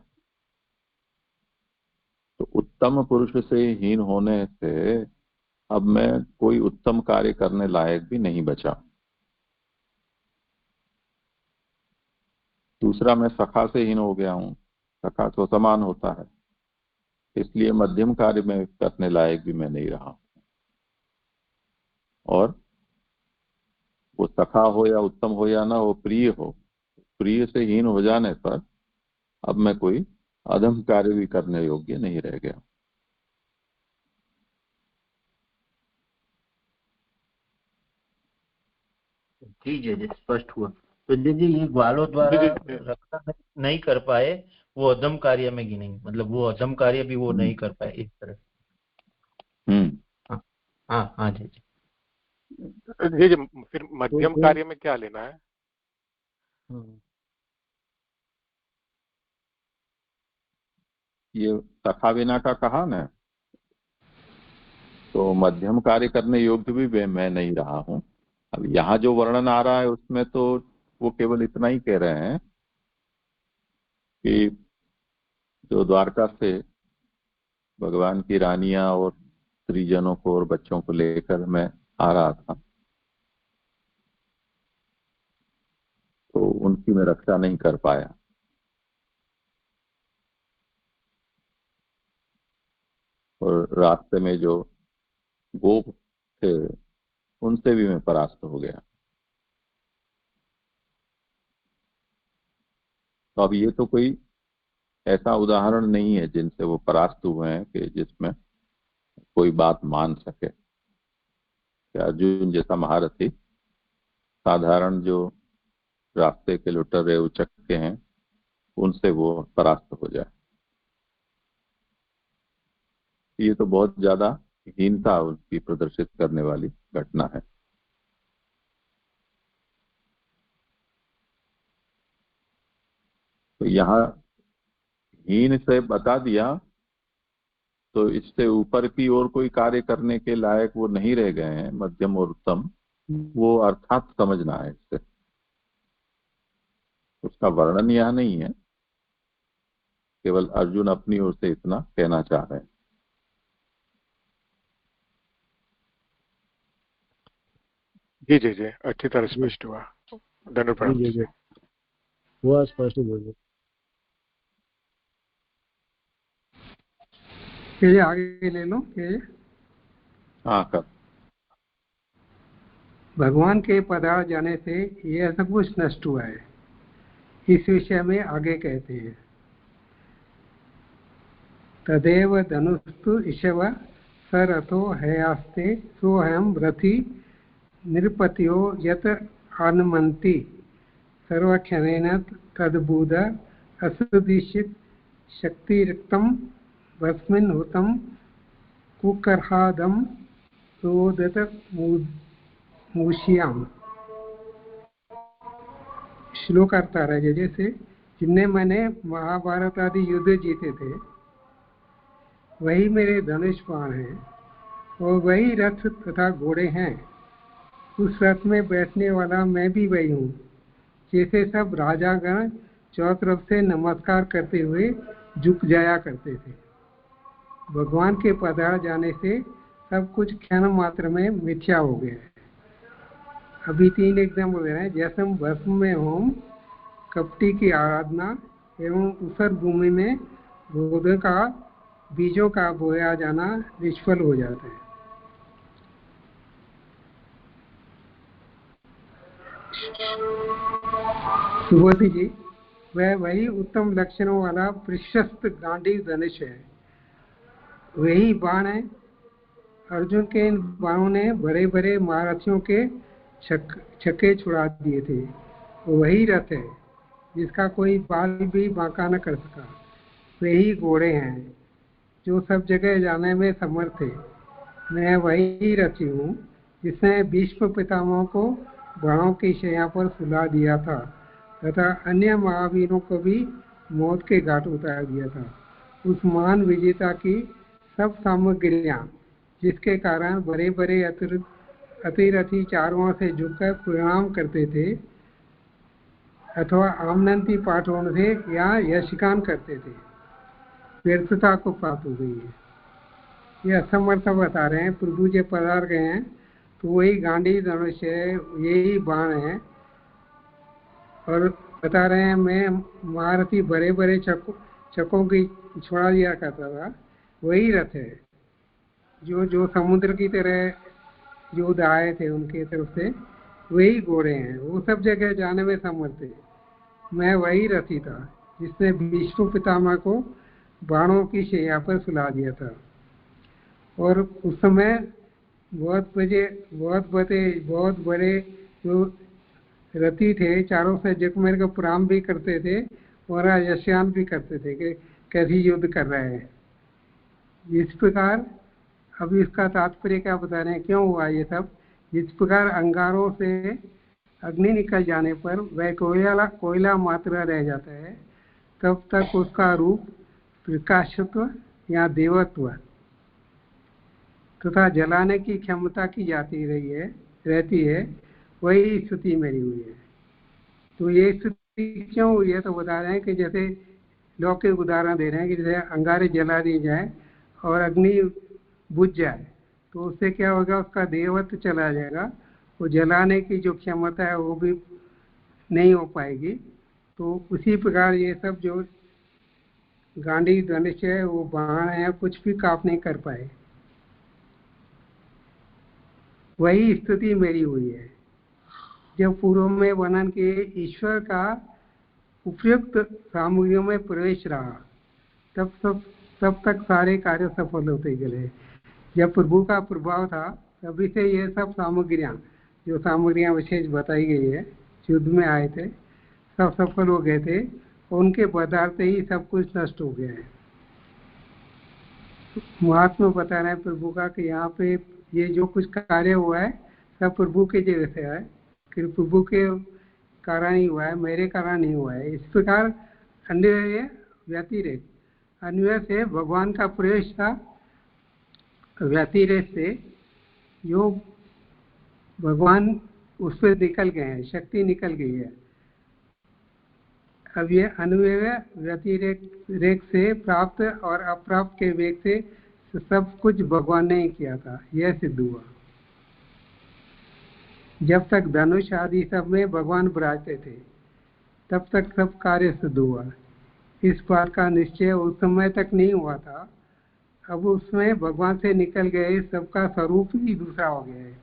तो उत्तम पुरुष से हीन होने से अब मैं कोई उत्तम कार्य करने लायक भी नहीं बचा। दूसरा, मैं सखा से हीन हो गया हूं, सखा तो समान होता है, इसलिए मध्यम कार्य में करने लायक भी मैं नहीं रहा। और वो सखा हो या उत्तम हो या ना हो, प्रिय हो, प्रिय से हीन हो जाने पर अब मैं कोई अधम कार्य भी करने योग्य नहीं रह गया। जी जी जी, स्पष्ट हुआ। तो जी ये ग्वालों द्वारा रक्षा नहीं कर पाए, वो अधम कार्य में गिनेंगे, मतलब वो अधम कार्य भी वो नहीं कर पाए इस तरह। हाँ हाँ हाँ जी जी। जी फिर मध्यम कार्य में क्या लेना है? ये सखा बिना का कहा ना, तो मध्यम कार्य करने योग्य भी मैं नहीं रहा हूं। अब यहाँ जो वर्णन आ रहा है उसमें तो वो केवल इतना ही कह रहे हैं कि जो द्वारका से भगवान की रानियां और स्त्रीजनों को और बच्चों को लेकर मैं आ रहा था, तो उनकी मैं रक्षा नहीं कर पाया। और रास्ते में जो गोप थे उनसे भी मैं परास्त हो गया। तो अब ये तो कोई ऐसा उदाहरण नहीं है जिनसे वो परास्त हुए हैं कि जिसमें कोई बात मान सके। अर्जुन जैसा महारथी साधारण जो रास्ते के लुटेरे उचक्के हैं उनसे वो परास्त हो जाए, ये तो बहुत ज्यादा हीनता उनकी प्रदर्शित करने वाली घटना है। तो यहाँ हीन से बता दिया, तो इससे ऊपर की ओर कोई कार्य करने के लायक वो नहीं रह गए हैं। मध्यम और उत्तम वो अर्थात समझना है इससे, उसका वर्णन यहाँ नहीं है, केवल अर्जुन अपनी ओर से इतना कहना चाह रहे हैं। जी जी जी, अच्छी तरह स्पष्ट हुआ। धन्यवाद। हुआ स्पष्ट बोलिए। ये आगे ले लो। ये हाँ कर। भगवान के पधार जाने से यह सब कुछ नष्ट हुआ है, इस विषय में आगे कहते हैं। तदेव धनुस्तु इषव सरथो हयास्ते सोहम रथि निरपत्यो यत आनमन्ति सर्वक्षणेन तद्बुध असुदिशित शक्तिरिक्तं भस्मिन् हुतं कुकर्हादं रोदत मूष्याम। श्लोक अर्थ आ रहा है जैसे जिनने मैंने महाभारत आदि युद्ध जीते थे वही मेरे धनुष बाण हैं और वही रथ तथा घोड़े हैं। उस रथ में बैठने वाला मैं भी वही हूँ। जैसे सब राजागण चौथ तरफ से नमस्कार करते हुए झुक जाया करते थे। भगवान के पधार जाने से सब कुछ क्षण मात्र में मिथ्या हो गया है। अभी 3 एग्जाम्पल दे रहे हैं। जैसे हम भस्म में होम, कपटी की आराधना एवं ऊसर भूमि में बोध का बीजों का बोया जाना निष्फल हो जाता है। सुबोधि जी, वह वही उत्तम लक्षणों वाला प्रशस्त गांडी धनुष है, वही बाण है। अर्जुन के इन बाणों ने बड़े बड़े महारथियों के छक्के छुड़ा दिए थे। वही रथ है जिसका कोई बाल भी बांका न कर सका। वही घोड़े हैं जो सब जगह जाने में समर्थ थे। मैं वही रथी हूँ जिसने भीष्म पितामह को बाणों की शैया पर सुला दिया था तथा अन्य महावीरों को भी मौत के घाट उतार दिया था। उस महान विजेता की सब सामग्रियां जिसके कारण बड़े बड़े अतिरथी चारों से झुककर प्रणाम करते थे अथवा आमनंती पाठों से यहाँ यशगान करते थे, व्यर्थता को प्राप्त हो गई है। ये असमर्थ बता रहे हैं। प्रभु जी पधार गए हैं तो वही गांडी धनुष है, यही बाण है। और बता रहे हैं मैं महारथी बड़े बड़े चक्कों की छोड़ा दिया करता था। वही रथ है जो समुद्र की तरह जो आए थे उनके तरफ से। वही घोड़े हैं, वो सब जगह जाने में समर्थ है। मैं वही रथी था जिसने भीष्म पितामह को बाणों की शैया पर सुला दिया था। और उस समय बहुत बड़े जो रति थे, चारों से जगमेर का प्राम भी करते थे और यशयान भी करते थे कि कैसे युद्ध कर रहे हैं। इस प्रकार अब इसका तात्पर्य क्या बता रहे हैं, क्यों हुआ ये सब। जिस प्रकार अंगारों से अग्नि निकल जाने पर वह कोयला मात्र रह जाता है, तब तक उसका रूप प्रकाशत्व या देवत्व तथा जलाने की क्षमता की जाती रहती है, वही स्थिति मेरी हुई है। तो ये स्थिति क्यों हुई है, तो बता रहे हैं कि जैसे लौकिक उदाहरण दे रहे हैं कि जैसे अंगारे जला दी जाए और अग्नि बुझ जाए तो उससे क्या होगा, उसका देवत्व चला जाएगा, वो जलाने की जो क्षमता है वो भी नहीं हो पाएगी। तो उसी प्रकार ये सब जो गांडी धनुष है, वो बाण है, कुछ भी काप नहीं कर पाए, वही स्थिति मेरी हुई है। जब पूर्व में वर्णन के ईश्वर का उपयुक्त सामग्रियों में प्रवेश रहा, तब तक सारे कार्य सफल होते गए। जब प्रभु का प्रभाव था तभी से ये सब सामग्रियां विशेष बताई गई है, युद्ध में आए थे, सब सफल हो गए थे, उनके बदलते ही सब कुछ नष्ट हो गया है। महात्मा बता रहे हैं प्रभु का कि यहाँ पे ये जो कुछ कार्य हुआ है सब प्रभु के जगह से है, कि प्रभु के कारण ही हुआ है, मेरे कारण नहीं हुआ है। इस प्रकार अन्वय व्यतिरेक, अन्वय से भगवान का प्रवेश था, व्यतिरेक से जो भगवान उस पर निकल गए हैं, शक्ति निकल गई है। अब ये अन्वय व्यतिरेक से प्राप्त और अप्राप्त के वेग से सब कुछ भगवान ने ही किया था, यह सिद्ध हुआ। जब तक धनुष आदि सब में भगवान विराजते थे तब तक सब कार्य सिद्ध हुआ। इस बात का निश्चय उस समय तक नहीं हुआ था, अब उसमें भगवान से निकल गए, सबका स्वरूप ही दूसरा हो गया है।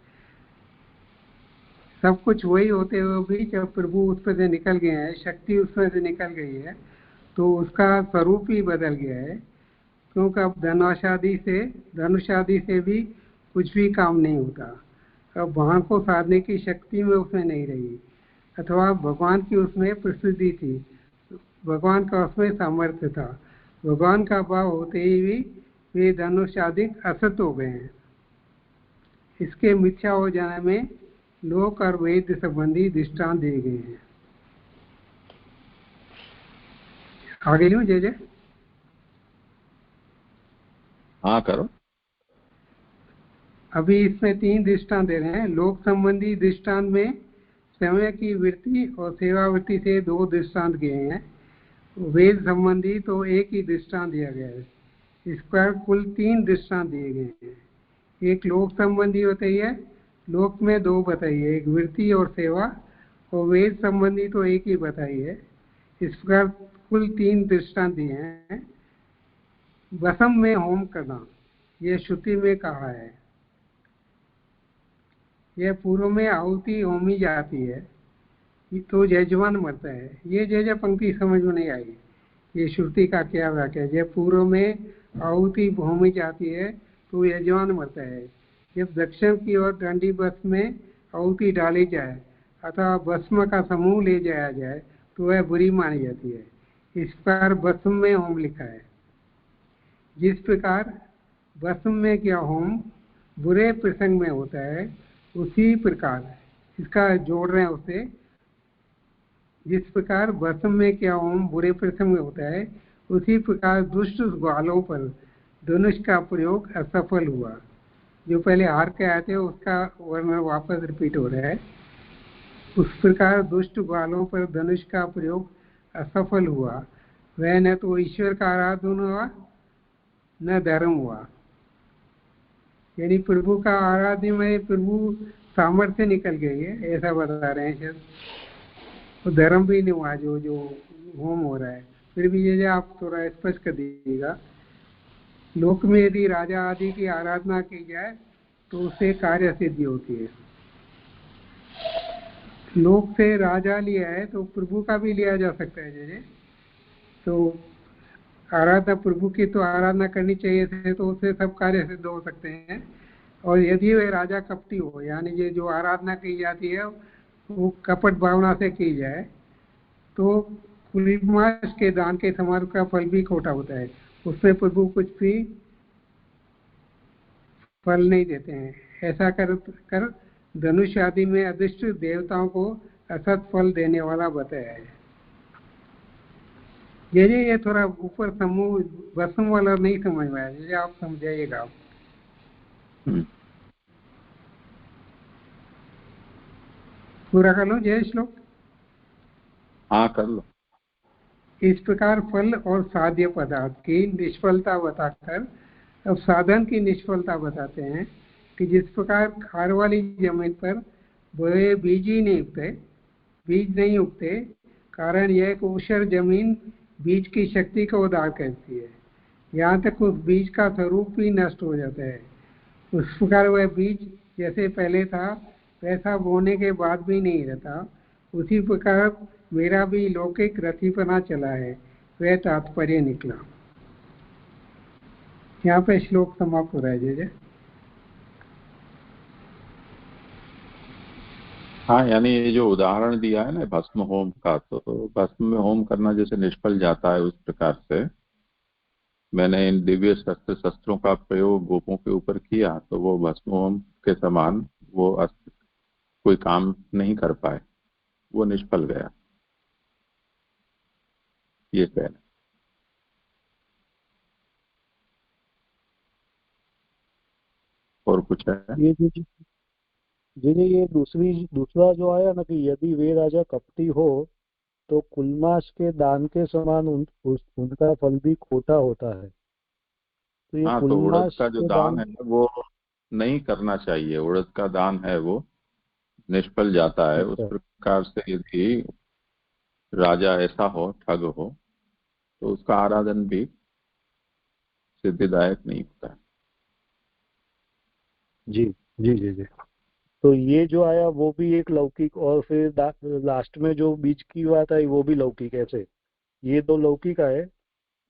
सब कुछ वही होते हुए भी जब प्रभु उस पर से निकल गए हैं, शक्ति उस पर से निकल गई है, तो उसका स्वरूप ही बदल गया है। क्योंकि अब धनुष आदि से भी कुछ भी काम नहीं होता। अब बाण को साधने की शक्ति में उसमें नहीं रही, अथवा भगवान की उसमें प्रसिद्धि थी, भगवान का उसमें सामर्थ्य था। भगवान का भाव होते ही भी वे धनुष आदि असत हो गए हैं। इसके मिथ्या हो जाने में लोक और वेद संबंधी दृष्टांत दिए गए हैं। आगे लो जय। हाँ करो। अभी इसमें 3 दृष्टांत दे रहे हैं। लोक संबंधी दृष्टांत में समय की वृत्ति और सेवा वृत्ति से 2 दृष्टांत दिए हैं। वेद संबंधी तो एक ही दृष्टांत दिया गया है। इस पर कुल 3 दृष्टांत दिए गए हैं। एक लोक संबंधी बताई है, लोक में 2 बताई है, एक वृत्ति और सेवा, और वेद संबंधी तो एक ही बताई है। इस प्रकार कुल 3 दृष्टांत दिए हैं। वसम में होम करना, यह श्रुति में कहा है। यह पूर्व में आहुति होमी जाती है तो यजमान मरता है। ये जय पंक्ति समझ में नहीं आई, ये श्रुति का क्या वाक्य है। जब पूर्व में आहुति होमी जाती है तो यजमान मरता है। जब दक्षिण की ओर दंडी भस्म में आहुति डाली जाए अथवा भस्म का समूह ले जाया जाए तो वह बुरी मानी जाती है। इस पर भस्म में होम लिखा है। जिस प्रकार भस्म में क्या होम बुरे प्रसंग में होता है, उसी प्रकार इसका जोड़ रहे हैं उसे। जिस प्रकार भस्म में क्या होम बुरे प्रसंग में होता है, उसी प्रकार दुष्ट ग्वालों पर धनुष का प्रयोग असफल हुआ। जो पहले हार के आए थे उसका वर्णन वापस रिपीट हो रहा है। उस प्रकार दुष्ट ग्वालों पर धनुष का प्रयोग असफल हुआ। वह न तो ईश्वर का आराधन हुआ न धर्म हुआ। यानी प्रभु का आराध्य में प्रभु सामर्थ्य निकल गई है, ऐसा बता रहे हैं। तो धर्म भी नहीं हुआ जो होम हो रहा है। फिर भी ये आप थोड़ा स्पष्ट कर दीजिएगा। लोक में यदि राजा आदि की आराधना की जाए तो उससे कार्य सिद्धि होती है। लोक से राजा लिया है तो प्रभु का भी लिया जा सकता है। जैसे तो आराधना प्रभु की तो आराधना करनी चाहिए थे, तो उससे सब कार्य सिद्ध हो सकते हैं। और यदि वह राजा कपटी हो, यानी ये जो आराधना की जाती है वो कपट भावना से की जाए तो पूर्णिमास के दान के समारोह का फल भी खोटा होता है, उसमें प्रभु कुछ भी फल नहीं देते हैं। ऐसा कर धनुष आदि में अदृष्ट देवताओं को असत फल देने वाला बताया है। ये थोड़ा ऊपर समूह भस्म वाला नहीं समझ में आया, जैसे आप समझाइएगा। पूरा कर लो जय श्लोक। हाँ कर लो। इस प्रकार फल और साध्य पदार्थ की निष्फलता बताकर अब साधन की निष्फलता बताते हैं कि जिस प्रकार खार वाली जमीन पर बोए बीज नहीं उगते, कारण यह कि ऊषर जमीन बीज की शक्ति को उदार करती है, यहाँ तक उस बीज का स्वरूप भी नष्ट हो जाता है। उस प्रकार वह बीज जैसे पहले था वैसा बोने के बाद भी नहीं रहता। उसी प्रकार मेरा भी लौकिक रतिपना चला है, वह तात्पर्य निकला। यहाँ पे श्लोक समाप्त हो रहा है। जय। हाँ, यानी ये जो उदाहरण दिया है ना भस्म होम का, तो भस्म में होम करना जैसे निष्फल जाता है, उस प्रकार से मैंने इन दिव्य शस्त्रों का प्रयोग गोपों के ऊपर किया तो वो भस्म होम के समान वो कोई काम नहीं कर पाए, वो निष्फल गया, ये कहना। और कुछ है? ये दूसरा जो आया ना कि यदि वे राजा कपटी हो तो कुलमास के दान के समान उनका फल भी खोटा होता है। तो ये हाँ, तो उड़द कुलमास का जो के दान है वो नहीं करना चाहिए, उड़द का दान है वो निष्फल जाता है। उस अच्छा, प्रकार से यदि राजा ऐसा हो, ठग हो, तो उसका आराधन भी सिद्धिदायक नहीं होता है। जी जी जी जी। तो ये जो आया वो भी एक लौकिक, और फिर लास्ट में जो बीज की बात आई वो भी लौकिक। ऐसे ये दो लौकिक आए,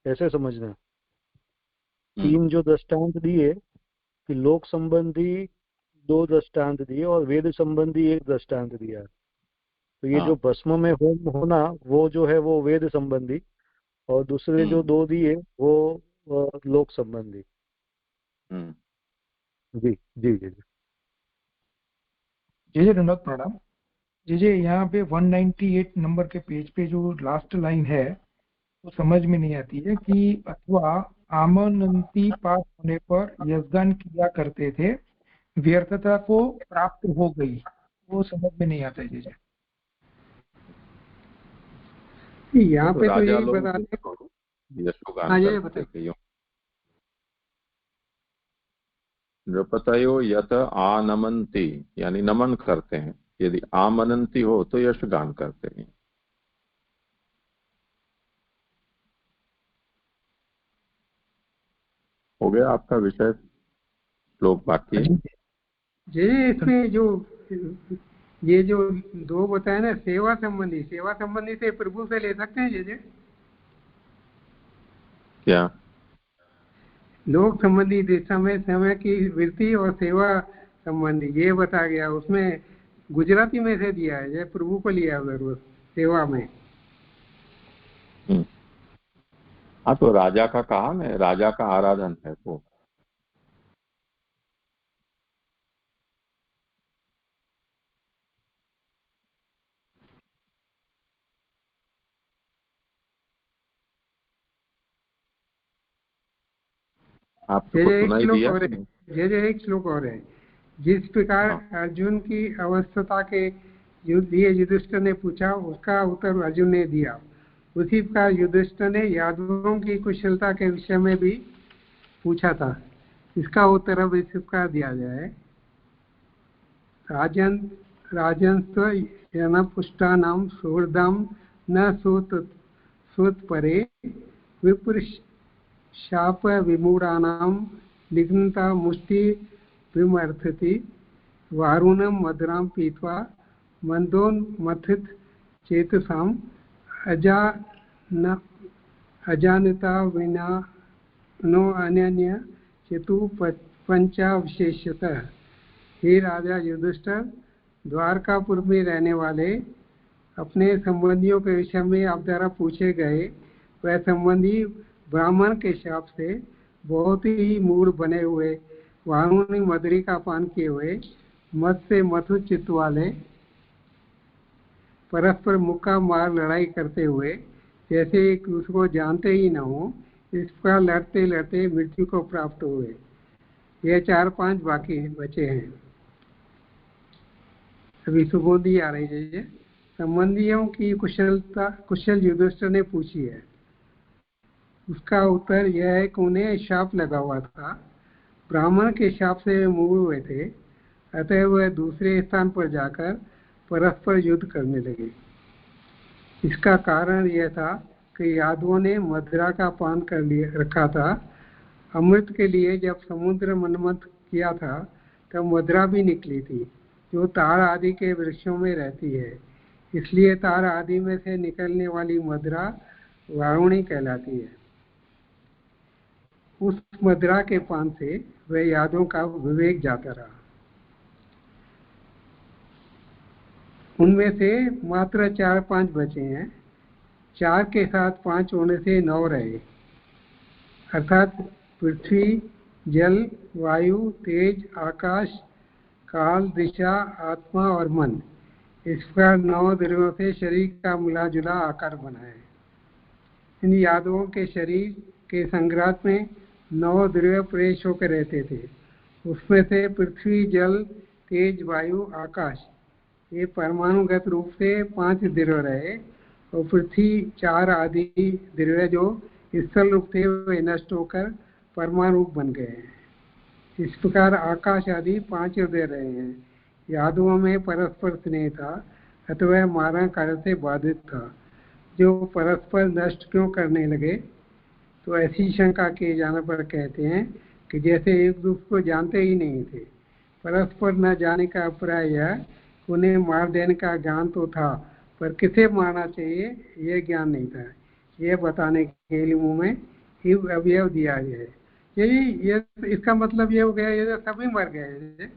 ऐसे समझना। तीन जो दृष्टांत दिए कि लोक संबंधी 2 दृष्टांत दिए और वेद संबंधी 1 दृष्टांत दिया। तो ये जो भस्म में होम होना वो जो है वो वेद संबंधी, और दूसरे जो 2 दिए वो लोक संबंधी। जी जी जी जी। जय दंडवत प्रणाम। जय यहाँ पे 198 नंबर के पेज पे जो लास्ट लाइन है वो समझ में नहीं आती है कि अथवा आमनंती पास होने पर यज्ञदान किया करते थे, व्यर्थता को प्राप्त हो गई, वो समझ में नहीं आता है। जय यहाँ पे तो यही बता दें नृपतयो यत आनमंती, यानी नमन करते हैं। यदि आमनंती हो तो यशगान करते हैं। हो गया आपका विषय, श्लोक बाकी। जी, इसमें जो ये जो 2 बताए ना सेवा संबंधी से प्रभु से ले सकते हैं। जैसे क्या लोक संबंधी समय की वृत्ति और सेवा संबंधी ये बता गया, उसमें गुजराती में से दिया है, जैसे प्रभु को लिया जरूर सेवा में। हाँ, तो राजा का कहा ना, राजा का आराधन है वो। आपको सुनाई दिया? एक श्लोक और है। जिस प्रकार अर्जुन की अवस्था के लिए युधिष्ठिर ने पूछा, उसका उत्तर अर्जुन ने दिया, उसी प्रकार युधिष्ठिर ने यादवों की कुशलता के विषय में भी पूछा था, इसका उत्तर अब इस प्रकार दिया जाए। राजन पुष्टानाम सुहृदम न सुत परे विपुर शाप विमूढ़ानां निघ्नता मुष्टि विमर्थति वारुणम मधुरां पीत्वा मंदोन्मथित चेतसाम अजानता विना नो अन्य चतु पंचा विशेषतः। हे राजा युधिष्ठिर, द्वारकापुर में रहने वाले अपने संबंधियों के विषय में आप द्वारा पूछे गए, वह संबंधी ब्राह्मण के हिसाब से बहुत ही मूढ़ बने हुए, वारुणी मदरी का पान किए हुए, मत से मधु चित्त वाले, परस्पर मुक्का मार लड़ाई करते हुए, जैसे एक दूसरे को जानते ही न हो, इस प्रकार लड़ते लड़ते मृत्यु को प्राप्त हुए। यह 4-5 बाकी बचे हैं। अभी सुबोधी आ रही है। संबंधियों की कुशल युधिष्ठिर ने पूछी है। उसका उत्तर यह है कि उन्हें शाप लगा हुआ था, ब्राह्मण के शाप से वे मूढ़ हुए थे, अतः वह दूसरे स्थान पर जाकर परस्पर युद्ध करने लगे। इसका कारण यह था कि यादवों ने मदिरा का पान कर रखा था। अमृत के लिए जब समुद्र मनमंथ किया था तब मदिरा भी निकली थी, जो ताड़ आदि के वृक्षों में रहती है। इसलिए ताड़ आदि में से निकलने वाली मदिरा वारुणी कहलाती है। उस मदिरा के पान से वह यादों का विवेक जाता रहा। उनमें से मात्र 4-5 बचे हैं। 4 के साथ 5 होने से 9 रहे, अर्थात पृथ्वी, जल, वायु, तेज, आकाश, काल, दिशा, आत्मा और मन। इस प्रकार 9 द्रव्यों से शरीर का मिला जुला आकार बना है। इन यादवों के शरीर के संग्रात में 9 द्रव्य प्रवेश होकर रहते थे। उसमें से पृथ्वी, जल, तेज, वायु, आकाश ये परमाणुगत रूप से 5 द्रव्य रहे, और पृथ्वी 4 आदि द्रव्य जो स्थल रूप थे वे नष्ट होकर परमाणु बन गए हैं। इस प्रकार आकाश आदि 5 हृदय रहे हैं। यादवों में परस्पर स्नेह था, अतः मारण कार्य से बाधित था। जो परस्पर नष्ट क्यों करने लगे, तो ऐसी शंका किए जाने पर कहते हैं कि जैसे एक दूसरे को जानते ही नहीं थे। परस्पर न जाने का अभिप्राय यह, उन्हें मार देने का ज्ञान तो था, पर किसे मारना चाहिए यह ज्ञान नहीं था। यह बताने के लिए मुंह में इव अवयव दिया गया है। यही ये इसका मतलब ये हो गया, ये सभी मर गए,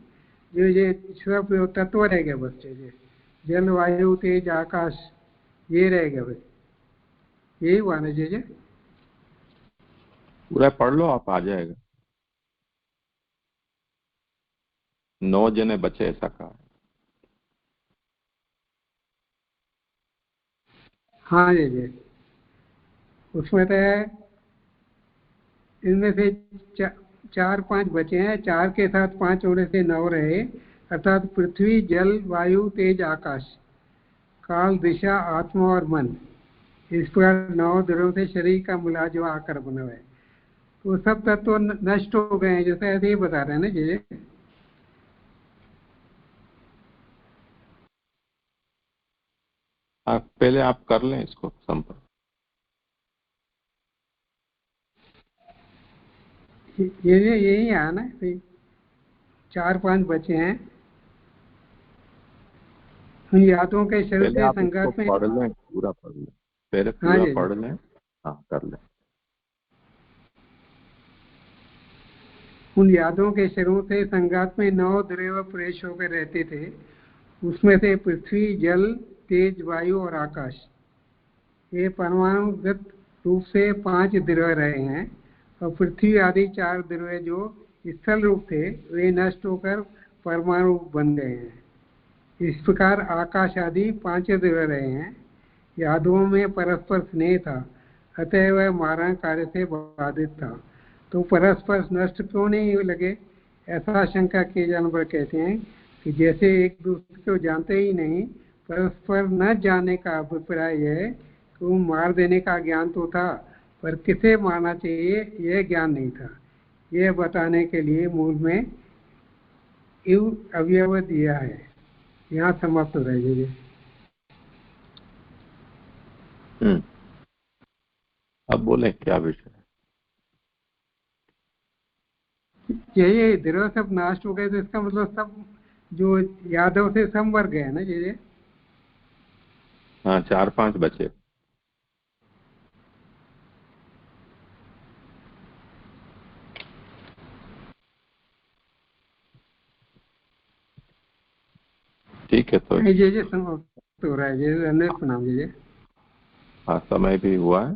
जो ये सब तत्व रह गए बस। जल, वायु, तेज, आकाश ये रह गए बस। यही हुआ ना जी। पूरा पढ़ लो, आप आ जाएगा। 9 जने बचे ऐसा कहा। हाँ जी। उसमें तो है, इनमें से 4-5 बचे हैं। 4 के साथ 5 होने से 9 रहे, अर्थात पृथ्वी, जल, वायु, तेज, आकाश, काल, दिशा, आत्मा और मन। इस प्रकार 9 द्रव्यों से शरीर का मिला जो आकर बना है। तो सब तत्व नष्ट हो गए हैं, जैसे ऐसे ही बता रहे हैं ना जी। पहले आप कर लें इसको संपर्क। यही है ना, 4-5 बचे हैं। उन यादों के शरीर पहले से आप इसको संगत में पढ़ लें, पूरा पढ़ लें, पहले हाँ पूरा जी पढ़ लें। हाँ कर लें। उन यादों के शरीरों से संगात में 9 द्रव्य प्रवेश होकर रहते थे। उसमें से पृथ्वी, जल, तेज, वायु और आकाश ये परमाणुगत रूप से 5 द्रव्य रहे हैं, और पृथ्वी आदि 4 द्रव्य जो स्थल रूप थे वे नष्ट होकर परमाणु बन गए हैं। इस प्रकार आकाश आदि 5 द्रव्य रहे हैं। यादवों में परस्पर स्नेह था, अतः वह मारण कार्य से बाधित था। तो परस्पर नष्ट क्यों नहीं लगे, ऐसा शंका किए जाने पर कहते हैं कि जैसे एक दूसरे को जानते ही नहीं, परस्पर न जानने का अभिप्राय है कि वो मार देने का ज्ञान तो था, पर किसे मारना चाहिए यह ज्ञान नहीं था। यह बताने के लिए मूल में इव अवयव दिया है। यहाँ समाप्त हो जाइए। अब बोले क्या विषय है? यही द्रव्य सब नाश हो गए, तो इसका मतलब सब जो यादव से सब मर गए ना ये। हाँ 4-5 बचे। ठीक है तो नहीं, जी समाप्त हो रहा है जी, धन्यवाद, प्रणाम जी। हाँ समय भी हुआ है।